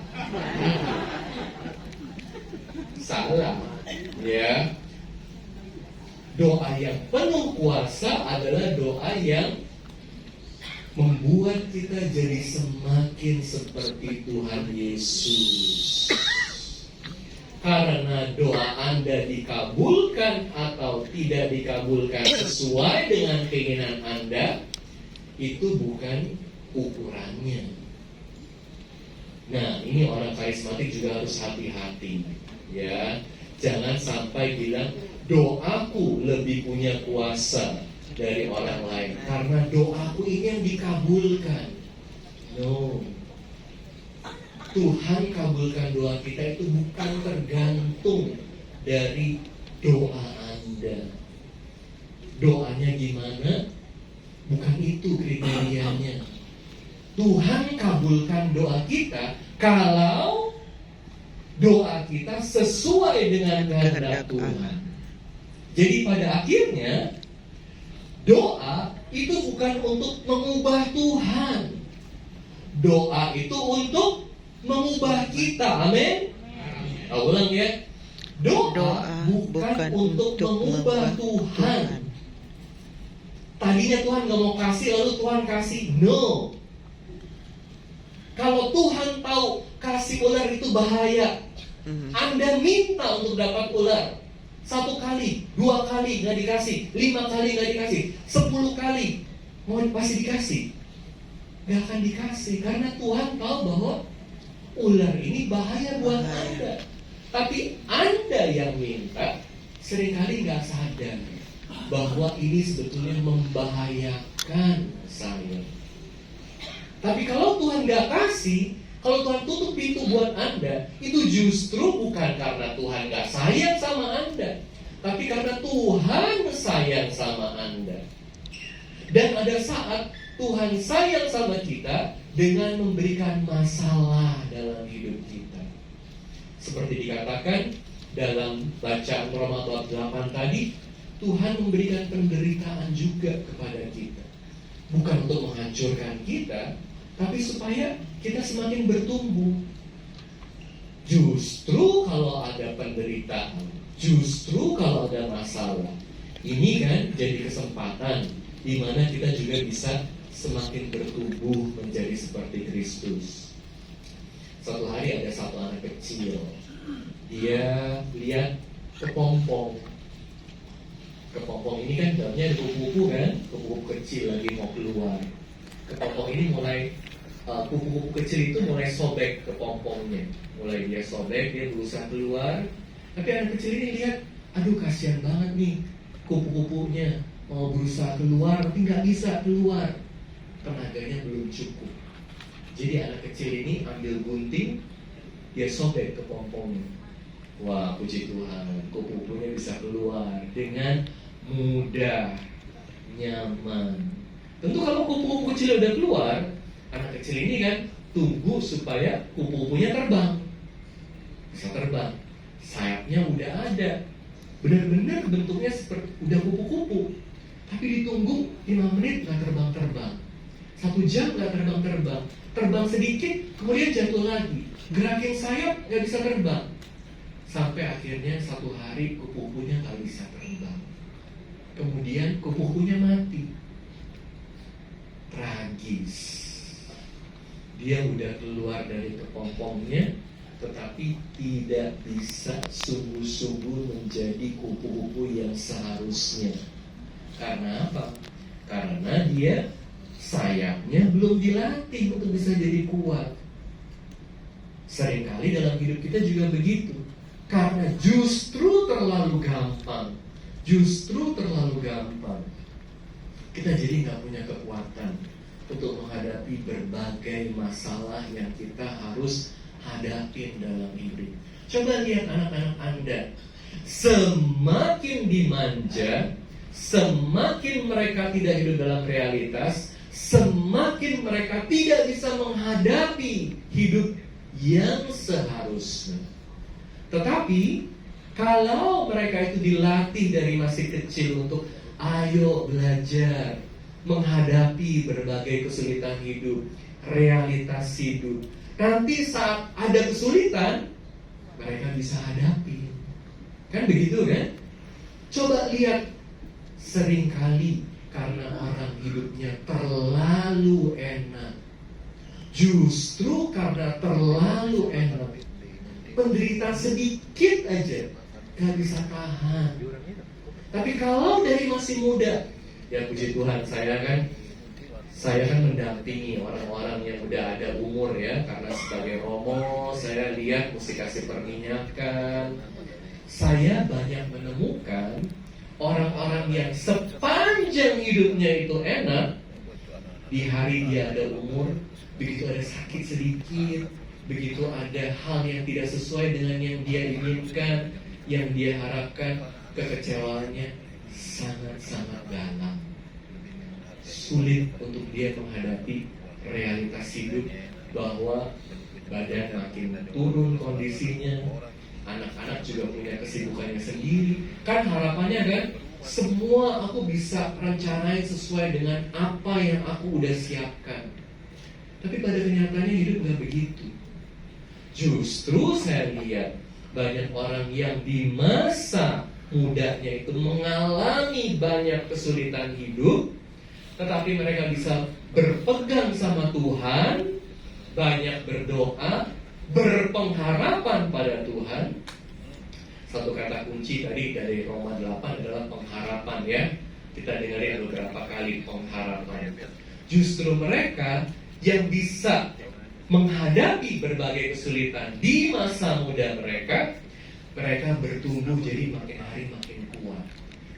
Salah. Ya. Doa yang penuh kuasa adalah doa yang membuat kita jadi semakin seperti Tuhan Yesus. Karena doa Anda dikabulkan atau tidak dikabulkan sesuai dengan keinginan Anda, itu bukan ukurannya. Nah, ini orang karismatik juga harus hati-hati, ya. Jangan sampai bilang doaku lebih punya kuasa dari orang lain karena doaku ini yang dikabulkan. No. Tuhan kabulkan doa kita itu bukan tergantung dari doa Anda. Doanya gimana? Bukan itu kriterianya. Tuhan kabulkan doa kita kalau doa kita sesuai dengan kehendak Tuhan. Jadi pada akhirnya doa itu bukan untuk mengubah Tuhan. Doa itu untuk mengubah kita. Amin. Ulang ya. Doa bukan untuk mengubah Tuhan. Tadinya Tuhan gak mau kasih, lalu Tuhan kasih. No. Kalau Tuhan tahu kasih ular itu bahaya, Anda minta untuk dapat ular 1 kali, 2 kali gak dikasih, 5 kali gak dikasih, 10 kali mau pasti dikasih. Gak akan dikasih karena Tuhan tahu bahwa ular ini bahaya buat Anda. Tapi Anda yang minta seringkali gak sadar bahwa ini sebetulnya membahayakan saya. Tapi kalau Tuhan gak kasih, kalau Tuhan tutup pintu buat Anda, itu justru bukan karena Tuhan gak sayang sama Anda, tapi karena Tuhan sayang sama Anda. Dan ada saat Tuhan sayang sama kita dengan memberikan masalah dalam hidup kita. Seperti dikatakan dalam bacaan Roma 8 tadi, Tuhan memberikan penderitaan juga kepada kita. Bukan untuk menghancurkan kita, tapi supaya kita semakin bertumbuh. Justru kalau ada penderitaan, justru kalau ada masalah, ini kan jadi kesempatan di mana kita juga bisa semakin bertumbuh menjadi seperti Kristus. Suatu hari ada satu anak kecil, dia lihat kepompong. Kepompong ini kan dalamnya ada kupu-kupu kan, kupu-kupu kecil lagi mau keluar. Kepompong ini mulai kupu-kupu kecil itu mulai sobek kepompongnya, mulai dia sobek, dia berusaha keluar. Tapi anak kecil ini lihat, aduh kasihan banget nih kupu-kupunya mau berusaha keluar tapi nggak bisa keluar, tenaganya belum cukup. Jadi anak kecil ini ambil gunting, dia sobek kepompongnya. Wah, puji Tuhan, kupu-kupunya bisa keluar dengan mudah, nyaman. Tentu kalau kupu-kupu kecil udah keluar, anak kecil ini kan tunggu supaya kupu-kupunya terbang. Bisa terbang, sayapnya udah ada, benar-benar bentuknya seperti udah kupu-kupu. Tapi ditunggu 5 menit gak terbang-terbang, 1 jam gak terbang-terbang, terbang sedikit kemudian jatuh lagi, gerakin sayap gak bisa terbang. Sampai akhirnya satu hari kupu-kupunya gak bisa terbang. Kemudian kupu-kupunya mati. Tragis. dia udah keluar dari kepompongnya, tetapi tidak bisa sungguh-sungguh menjadi kupu-kupu yang seharusnya. Karena apa? Karena dia sayapnya belum dilatih untuk bisa jadi kuat. Seringkali dalam hidup kita juga begitu. Karena justru terlalu gampang, kita jadi nggak punya kekuatan untuk menghadapi berbagai masalah yang kita harus hadapin dalam hidup. Coba lihat anak-anak Anda, semakin dimanja, semakin mereka tidak hidup dalam realitas, semakin mereka tidak bisa menghadapi hidup yang seharusnya. Tetapi kalau mereka itu dilatih dari masih kecil untuk ayo belajar menghadapi berbagai kesulitan hidup, realitas hidup, nanti saat ada kesulitan mereka bisa hadapi. Kan begitu kan? Coba lihat, seringkali karena orang hidupnya terlalu enak, justru karena terlalu enak, penderitaan sedikit aja gak bisa tahan. Tapi kalau dari masih muda, ya puji Tuhan, saya kan mendampingi orang-orang yang udah ada umur ya. Karena sebagai romo, saya lihat mesti kasih perminyakan. Saya banyak menemukan orang-orang yang sepanjang hidupnya itu enak, di hari dia ada umur, begitu ada sakit sedikit, begitu ada hal yang tidak sesuai dengan yang dia inginkan, yang dia harapkan, kekecewaannya sangat-sangat dalam. Sulit untuk dia menghadapi realitas hidup bahwa badan makin turun kondisinya, anak-anak juga punya kesibukannya sendiri. Kan harapannya kan, semua aku bisa rencanain sesuai dengan apa yang aku udah siapkan. Tapi pada kenyataannya hidup gak begitu. Justru saya lihat banyak orang yang di masa mudanya itu mengalami banyak kesulitan hidup, tetapi mereka bisa berpegang sama Tuhan, banyak berdoa, berpengharapan pada Tuhan. Satu kata kunci tadi dari Roma 8 adalah pengharapan ya. Kita dengarin beberapa kali pengharapan. Justru mereka yang bisa menghadapi berbagai kesulitan di masa muda mereka bertumbuh jadi makin hari makin kuat.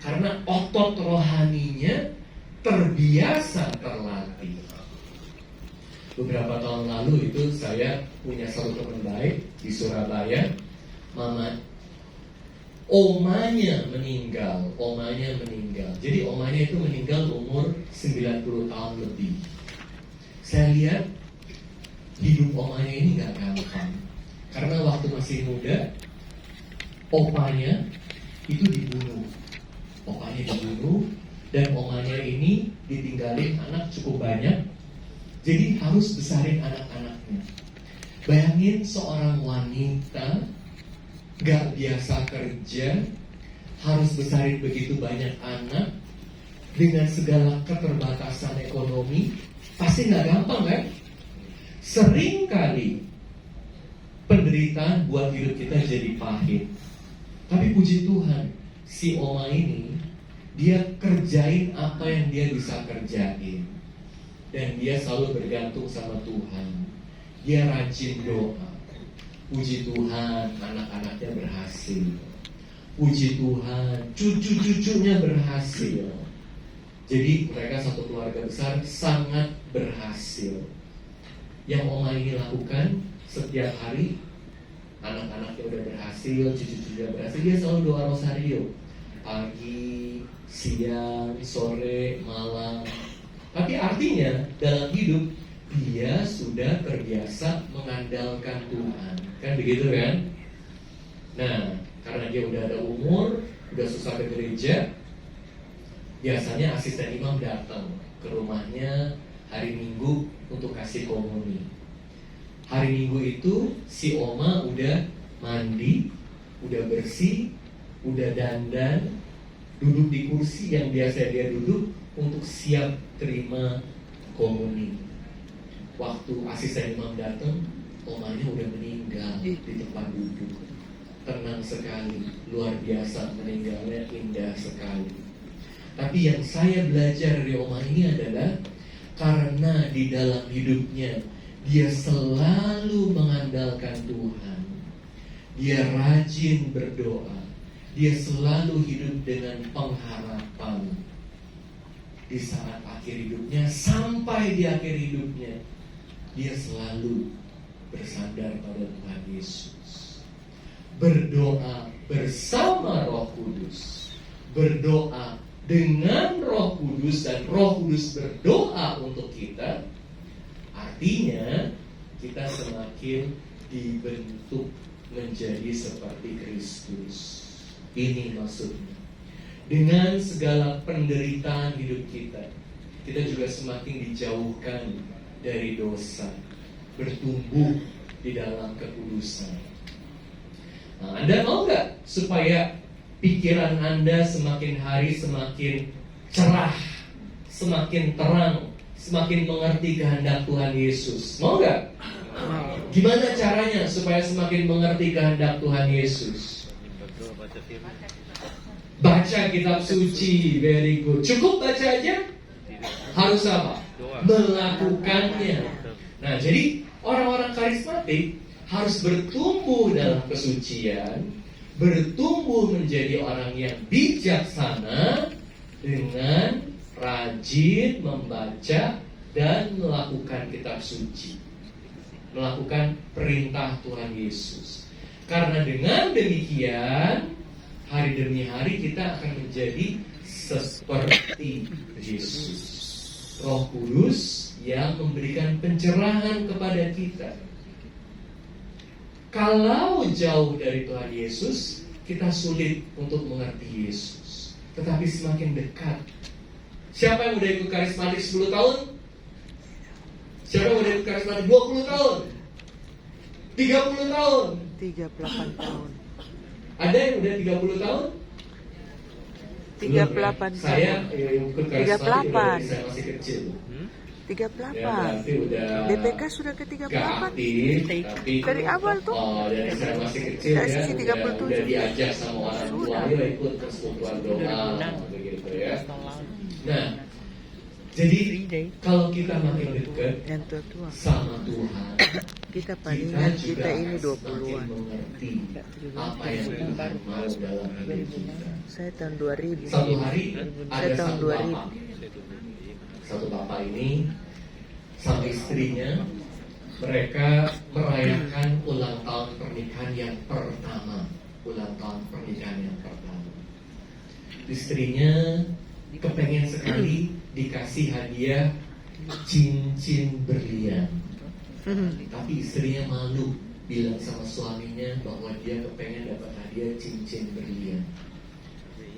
Karena otot rohaninya terbiasa terlatih. Beberapa tahun lalu itu saya punya satu teman baik di Surabaya. Omanya meninggal. Jadi omanya itu meninggal umur 90 tahun lebih. Saya lihat hidup omanya ini gak gampang. Karena waktu masih muda, opanya itu dibunuh. Dan omanya ini ditinggalin anak cukup banyak. Jadi harus besarin anak-anaknya. Bayangin seorang wanita gak biasa kerja, harus besarin begitu banyak anak dengan segala keterbatasan ekonomi. Pasti gak gampang kan? Seringkali penderitaan buat hidup kita jadi pahit. Tapi puji Tuhan, si oma ini dia kerjain apa yang dia bisa kerjain. Dan dia selalu bergantung sama Tuhan. Dia rajin doa. Puji Tuhan, anak-anaknya berhasil. Puji Tuhan, cucu-cucunya berhasil. Jadi mereka satu keluarga besar sangat berhasil. Yang oma ini lakukan setiap hari, anak-anaknya udah berhasil, cucu-cucunya berhasil, dia selalu doa rosario pagi, siang, sore, malam. Tapi artinya dalam hidup dia sudah terbiasa mengandalkan Tuhan. Kan begitu kan? Nah, karena dia udah ada umur, udah susah ke gereja, biasanya asisten imam datang ke rumahnya hari Minggu untuk kasih komuni. Hari Minggu itu si oma udah mandi, udah bersih, udah dandan, duduk di kursi yang biasa dia duduk untuk siap terima komuni. waktu asisten imam datang, omanya udah meninggal di tempat duduk. Tenang sekali, luar biasa, meninggalnya indah sekali. Tapi yang saya belajar dari oma ini adalah karena di dalam hidupnya dia selalu mengandalkan Tuhan. Dia rajin berdoa. Dia selalu hidup dengan pengharapan. Di saat akhir hidupnya, sampai di akhir hidupnya, dia selalu bersandar pada Tuhan Yesus. Berdoa bersama Roh Kudus. Berdoa dengan Roh Kudus dan Roh Kudus berdoa untuk kita. Artinya kita semakin dibentuk menjadi seperti Kristus. Ini maksudnya. Dengan segala penderitaan hidup kita, kita juga semakin dijauhkan dari dosa, bertumbuh di dalam kekudusan. Nah, Anda mau gak supaya pikiran Anda semakin hari semakin cerah, semakin terang, semakin mengerti kehendak Tuhan Yesus? Mau gak? Gimana caranya supaya semakin mengerti kehendak Tuhan Yesus? Baca kitab suci, very good. Cukup baca aja? Harus apa? Melakukannya. Nah, jadi orang-orang karismatik harus bertumbuh dalam kesucian, bertumbuh menjadi orang yang bijaksana dengan rajin membaca dan melakukan kitab suci, melakukan perintah Tuhan Yesus. Karena dengan demikian, hari demi hari kita akan menjadi seperti Yesus. Roh Kudus yang memberikan pencerahan kepada kita. Kalau jauh dari Tuhan Yesus, kita sulit untuk mengerti Yesus. Tetapi semakin dekat. Siapa yang udah ikut karismatik 10 tahun? Siapa yang udah ikut karismatik 20 tahun? 30 tahun? 38 tahun. Ada yang udah 30 tahun? 38 Saya ikut karismatik udah dari saya masih kecil. 38. Ya, berarti udah BPK sudah ke 38. gak aktif, tapi Dari awal tuh. dari saya masih kecil Dari ya, sisi 37. udah diajak sama orang tua, Sudah. ayo ikut persekutuan doa, begitu ya. Nah, jadi kalau kita makin dekat Yang tua-tua. sama Tuhan, Kita kita palingan juga kita ini akan semakin 20-an. mengerti apa yang Tuhan mau dalam hidup kita. Saya tahun 2000. Satu hari Saya ada tahun satu 2000. bapak. Satu bapak ini sama istrinya, mereka merayakan ulang tahun pernikahan yang pertama. Ulang tahun pernikahan yang pertama. Istrinya kepengen sekali dikasih hadiah cincin berlian. Tapi istrinya malu bilang sama suaminya bahwa dia kepengen dapat hadiah cincin berlian.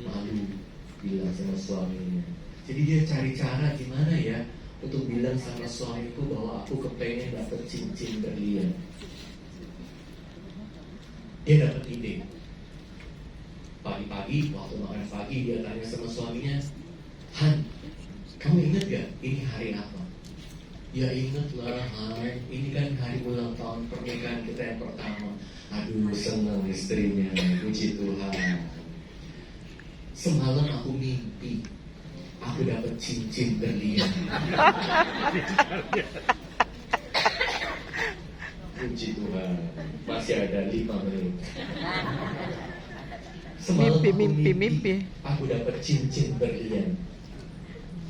Malu bilang sama suaminya. Jadi dia cari cara gimana ya untuk bilang sama suamiku bahwa aku kepengen dapat cincin berlian. Dia dapat ide. Pagi-pagi waktu makan pagi dia tanya sama suaminya, Han, kamu ingat gak ini hari apa? Ya ingat lah Han, ini kan hari ulang tahun pernikahan kita yang pertama. Aduh senang istrinya, puji Tuhan. Semalam aku mimpi aku dapat cincin berlian. Puji Tuhan, masih ada 5 menit. Semalam aku mimpi aku dapat cincin berlian.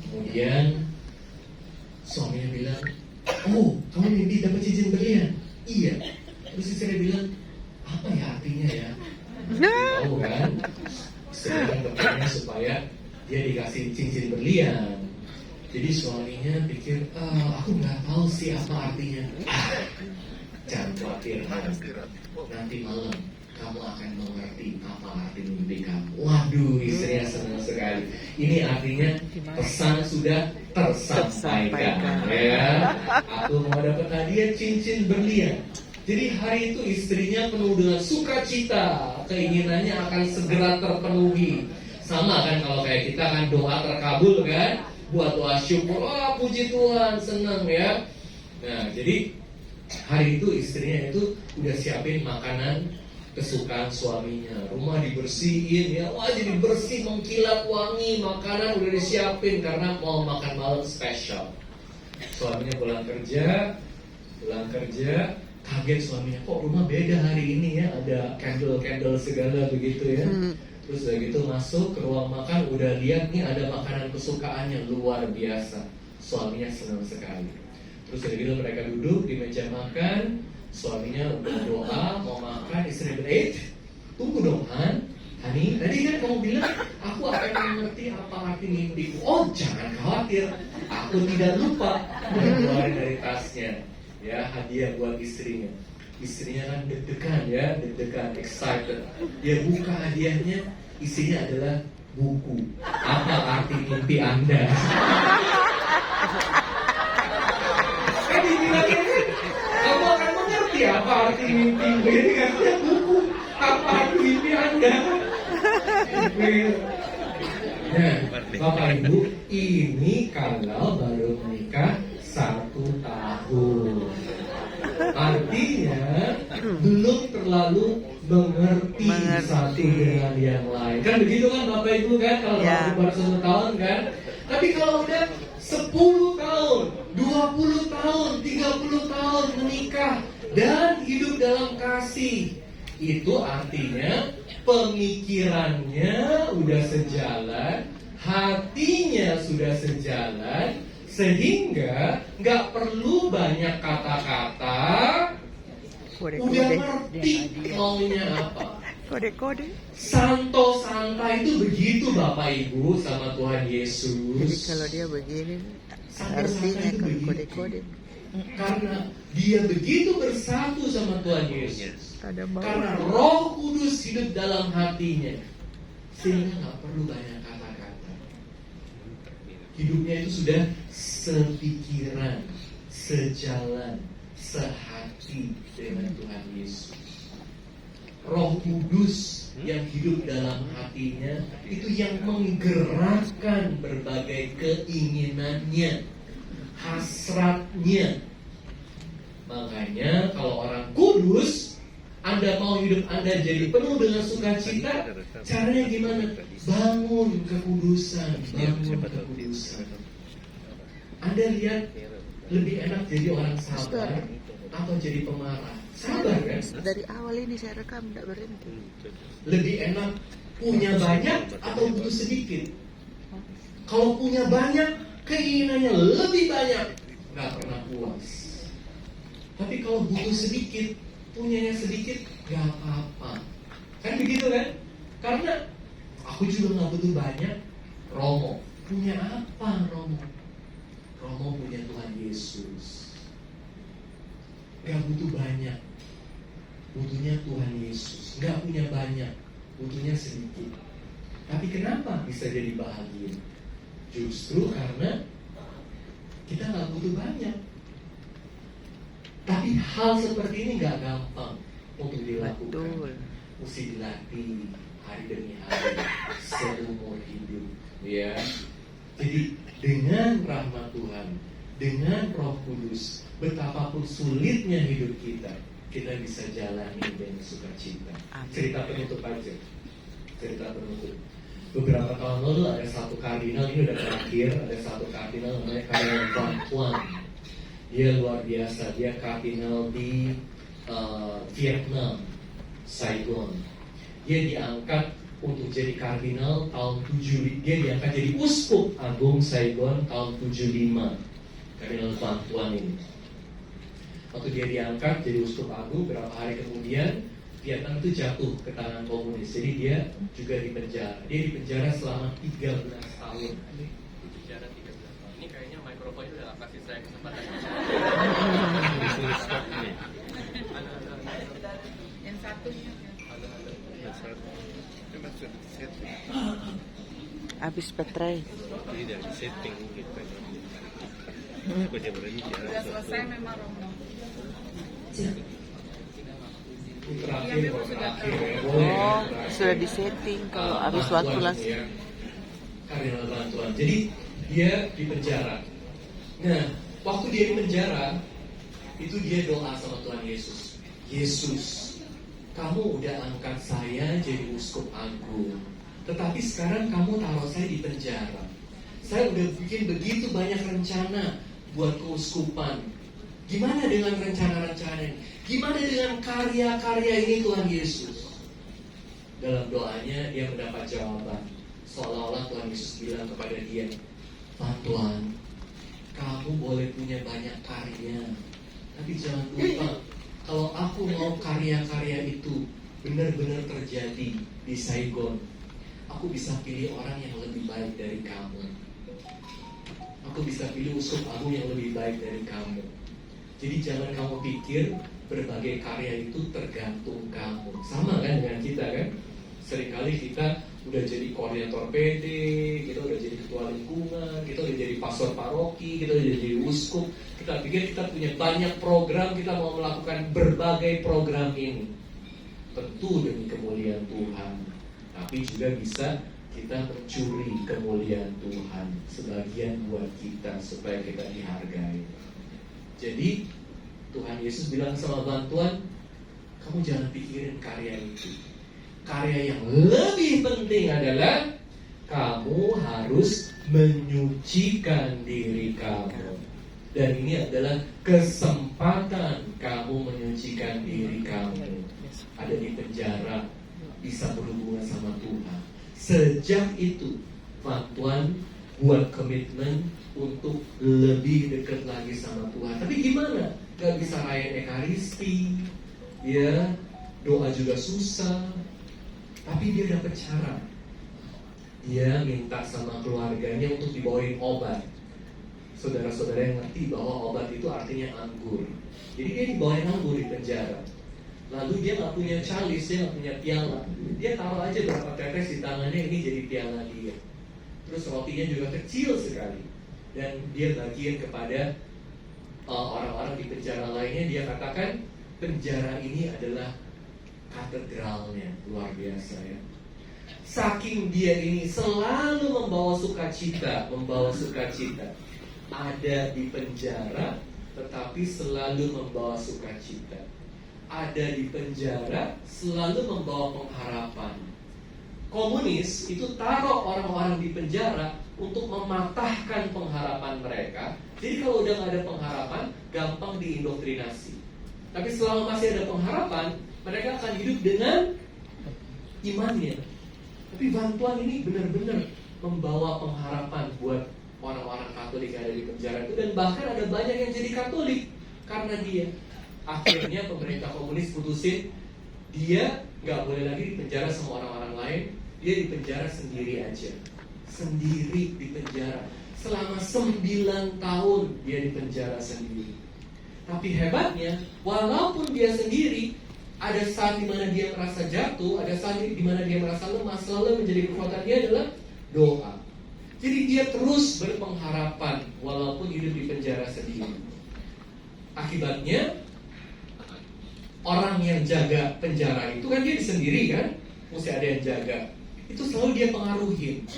Kemudian suaminya bilang, oh kamu mimpi dapat cincin berlian? Iya. Terus istrinya bilang, apa ya artinya ya? Tahu kan? Istrinya kepengen supaya dia dikasih cincin berlian. Jadi suaminya pikir, aku nggak tahu sih apa artinya. Jangan khawatir, nanti malam kamu akan mengerti apa arti mimpi kamu. Waduh, istrinya senang sekali. Ini artinya pesan sudah tersampaikan. Ya, aku mau dapat hadiah cincin berlian. Jadi hari itu istrinya penuh dengan sukacita, keinginannya akan segera terpenuhi. Sama kan kalau kayak kita kan doa terkabul kan, buat doa syukur, puji Tuhan, senang ya. Nah, jadi hari itu istrinya itu udah siapin makanan kesukaan suaminya. Rumah dibersihin ya, wah jadi bersih, mengkilat, wangi. Makanan udah disiapin karena mau makan malam spesial. Suaminya pulang kerja, kaget suaminya, kok rumah beda hari ini ya, ada candle segala begitu ya. Terus udah gitu masuk ke ruang makan, udah lihat nih ada makanan kesukaannya, luar biasa. Suaminya senang sekali. Terus udah gitu mereka duduk di meja makan, suaminya berdoa mau makan, istri bilang, tunggu dong Han, Hani, tadi kan kamu bilang aku akan mengerti apa arti mimpiku. Oh jangan khawatir, aku tidak lupa. Dia keluarin dari tasnya, ya hadiah buat istrinya. Istrinya kan deg-degan, excited. Dia buka hadiahnya, isinya adalah buku. Apa arti mimpi Anda? Dibilangin, kamu akan mengerti apa arti mimpi. Jadi katanya buku, apa arti mimpi Anda? Nah, Bapak Ibu, ini kalau baru menikah 1 tahun. Artinya belum terlalu mengerti satu dengan yang lain. Kan begitu kan Bapak Ibu kan, kalau baru 1 tahun kan. Tapi kalau udah 10 tahun, 20 tahun, 30 tahun menikah dan hidup dalam kasih, itu artinya pemikirannya udah sejalan, hatinya sudah sejalan, sehingga nggak perlu banyak kata-kata, udah ngerti maunya apa. Kode-kode. Santo-santa itu begitu Bapak Ibu sama Tuhan Yesus. Jadi kalau dia begini, artinya kalau kode-kode. Karena dia begitu bersatu sama Tuhan Yesus. Ada Karena Roh Kudus hidup dalam hatinya, sehingga nggak perlu banyak kata-kata. Hidupnya itu sudah sepikiran, sejalan, sehati dengan Tuhan Yesus. Roh Kudus yang hidup dalam hatinya itu yang menggerakkan berbagai keinginannya, hasratnya. Makanya kalau orang kudus, Anda mau hidup Anda jadi penuh dengan sukacita, caranya gimana? Bangun kekudusan, bangun kekudusan. Anda lihat lebih enak jadi orang sabar atau jadi pemarah? Sabar kan? Dari awal ini saya rekam tidak berhenti. Lebih enak punya banyak atau butuh sedikit? Kalau punya banyak, keinginannya lebih banyak, nggak pernah puas. Tapi kalau butuh sedikit, punyanya sedikit, nggak apa-apa. Kan begitu kan? Karena aku juga nggak butuh banyak. Romo punya apa Romo? Romo punya Tuhan Yesus. Gak butuh banyak, butuhnya Tuhan Yesus. Gak punya banyak, butuhnya sedikit. Tapi kenapa bisa jadi bahagia? Justru karena kita gak butuh banyak. Tapi hal seperti ini gak gampang untuk dilakukan. Mesti dilatih hari demi hari, seumur hidup, ya. Jadi dengan rahmat Tuhan, dengan Roh Kudus, betapapun sulitnya hidup kita, kita bisa jalani dengan sukacita. Cerita penutup aja. Cerita penutup. Beberapa tahun lalu ada satu kardinal, ini udah terakhir, ada satu kardinal namanya Kardinal Van Thuan. Dia luar biasa, dia kardinal di Vietnam, Saigon. Dia diangkat untuk jadi kardinal tahun 75. Dia diangkat jadi uskup agung Saigon tahun 75. Kardinal Van Thuan ini. Waktu dia diangkat jadi uskup agung, berapa hari kemudian Vietnam itu jatuh ke tangan komunis. Jadi dia juga dipenjara. Dia dipenjara selama 13 tahun. Dipenjara 13 tahun. Ini kayaknya mikrofon itu udah kasih saya kesempatan. Yang satunya. Habis baterai. Tidak setting gitu. Sudah selesai memang Romo. Terakhir, terakhir. Oh, sudah disetting kalau habis waktu langsung. Ya. Kardinal bantuan. Jadi dia di penjara. Nah, waktu dia di penjara, Itu dia doa sama Tuhan Yesus. Yesus, kamu udah angkat saya jadi uskup agung, tetapi sekarang kamu taruh saya di penjara. Saya udah bikin begitu banyak rencana buat keuskupan. Gimana dengan rencana-rencana ini? Gimana dengan karya-karya ini Tuhan Yesus? Dalam doanya dia mendapat jawaban. Seolah-olah Tuhan Yesus bilang kepada dia, Tuhan, kamu boleh punya banyak karya, tapi jangan lupa, kalau aku mau karya-karya itu benar-benar terjadi di Saigon, aku bisa pilih orang yang lebih baik dari kamu. Aku bisa pilih uskup agung yang lebih baik dari kamu. Jadi jangan kamu pikir berbagai karya itu tergantung kamu. Sama kan dengan kita kan? Seringkali kita udah jadi koordinator PD, kita udah jadi ketua lingkungan, kita udah jadi pastor paroki, kita udah jadi uskup. Kita pikir kita punya banyak program, kita mau melakukan berbagai program ini. Tentu demi kemuliaan Tuhan, tapi juga bisa kita mencuri kemuliaan Tuhan, sebagian buat kita supaya kita dihargai. Jadi Tuhan Yesus bilang sama bantuan, kamu jangan pikirin karya itu. Karya yang lebih penting adalah kamu harus menyucikan diri kamu. Dan ini adalah kesempatan kamu menyucikan diri kamu. Ada di penjara, bisa berhubungan sama Tuhan. Sejak itu bantuan buat komitmen untuk lebih dekat lagi sama Tuhan. Tapi gimana? Gak bisa rayain Ekaristi, ya, doa juga susah. Tapi dia dapat cara. Dia minta sama keluarganya untuk dibawain obat. Saudara-saudara yang ngerti bahwa obat itu artinya anggur. Jadi dia dibawain anggur di penjara. Lalu dia gak punya calis, dia gak punya piala. Dia taruh aja berapa tetes di tangannya, ini jadi piala dia. Terus rotinya juga kecil sekali. Dan dia bagian kepada orang-orang di penjara lainnya. Dia katakan penjara ini adalah katedralnya. Luar biasa ya. Saking dia ini selalu membawa sukacita, ada di penjara tetapi selalu membawa sukacita. Ada di penjara selalu membawa pengharapan. Komunis itu taruh orang-orang di penjara untuk mematahkan pengharapan mereka. Jadi kalau udah gak ada pengharapan, gampang diindoktrinasi. Tapi selama masih ada pengharapan, mereka akan hidup dengan imannya. Tapi bantuan ini benar-benar membawa pengharapan buat orang-orang Katolik yang ada di penjara itu. Dan bahkan ada banyak yang jadi Katolik karena dia. Akhirnya pemerintah komunis putusin dia gak boleh lagi dipenjara sama orang-orang lain. Dia dipenjara sendiri aja. Sendiri di penjara. Selama 9 tahun dia dipenjara sendiri. Tapi hebatnya, walaupun dia sendiri, ada saat dimana dia merasa jatuh, ada saat dimana dia merasa lemah, selalu menjadi kekuatan dia adalah doa. Jadi dia terus berpengharapan walaupun hidup di penjara sendiri. Akibatnya, orang yang jaga penjara itu kan dia sendiri kan, mesti ada yang jaga. Itu selalu dia pengaruhin.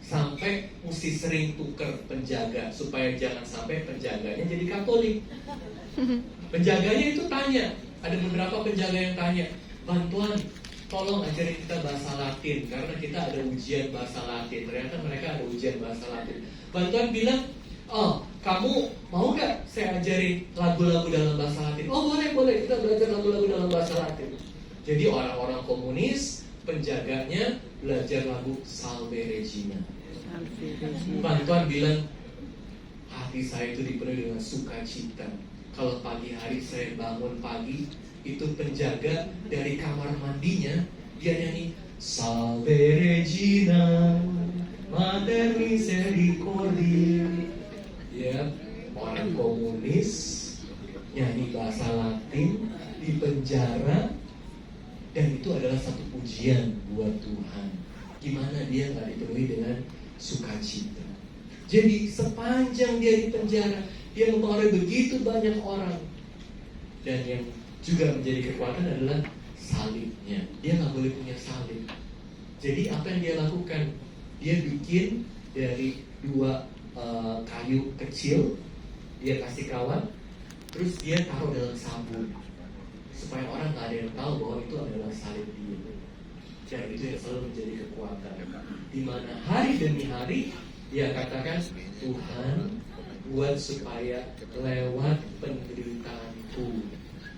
Sampai mesti sering tuker penjaga supaya jangan sampai penjaganya jadi Katolik. Penjaganya itu tanya, ada beberapa penjaga yang tanya, bantuan, tolong ajarin kita bahasa Latin karena kita ada ujian bahasa Latin. Ternyata mereka ada ujian bahasa Latin. Bantuan bilang, oh, kamu mau nggak saya ajarin lagu-lagu dalam bahasa Latin? Oh, boleh, kita belajar lagu-lagu dalam bahasa Latin. Jadi orang-orang komunis, penjaganya belajar lagu Salve Regina. Bantuan bilang, hati saya itu dipenuhi dengan sukacita. Kalau pagi hari saya bangun pagi, itu penjaga dari kamar mandinya, dia nyanyi Salve Regina, Mater Misericordia. Ya, orang komunis nyanyi bahasa Latin di penjara, dan itu adalah satu pujian buat Tuhan. Gimana dia nggak dipenuhi dengan sukacita? Jadi sepanjang dia di penjara, dia mempengaruhi begitu banyak orang. Dan yang juga menjadi kekuatan adalah salibnya. Dia nggak boleh punya salib. Jadi apa yang dia lakukan? Dia bikin dari 2 kayu kecil, dia kasih kawat, terus dia taruh dalam sabun supaya orang nggak ada yang tahu bahwa itu adalah salib dia. Dan itu yang selalu menjadi kekuatan. Di mana hari demi hari dia katakan, Tuhan buat supaya lewat penderitaanku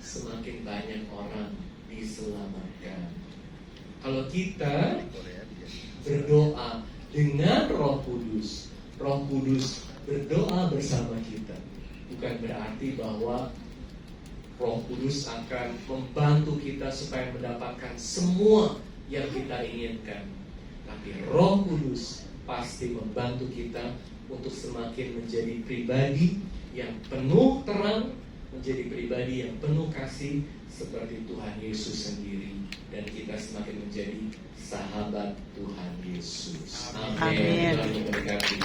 semakin banyak orang diselamatkan. Kalau kita berdoa dengan Roh Kudus berdoa bersama kita, bukan berarti bahwa Roh Kudus akan membantu kita supaya mendapatkan semua yang kita inginkan. Tapi Roh Kudus pasti membantu kita untuk semakin menjadi pribadi yang penuh terang, menjadi pribadi yang penuh kasih seperti Tuhan Yesus sendiri, dan kita semakin menjadi sahabat Tuhan Yesus. Amin. Amin. Tuhan memberkati.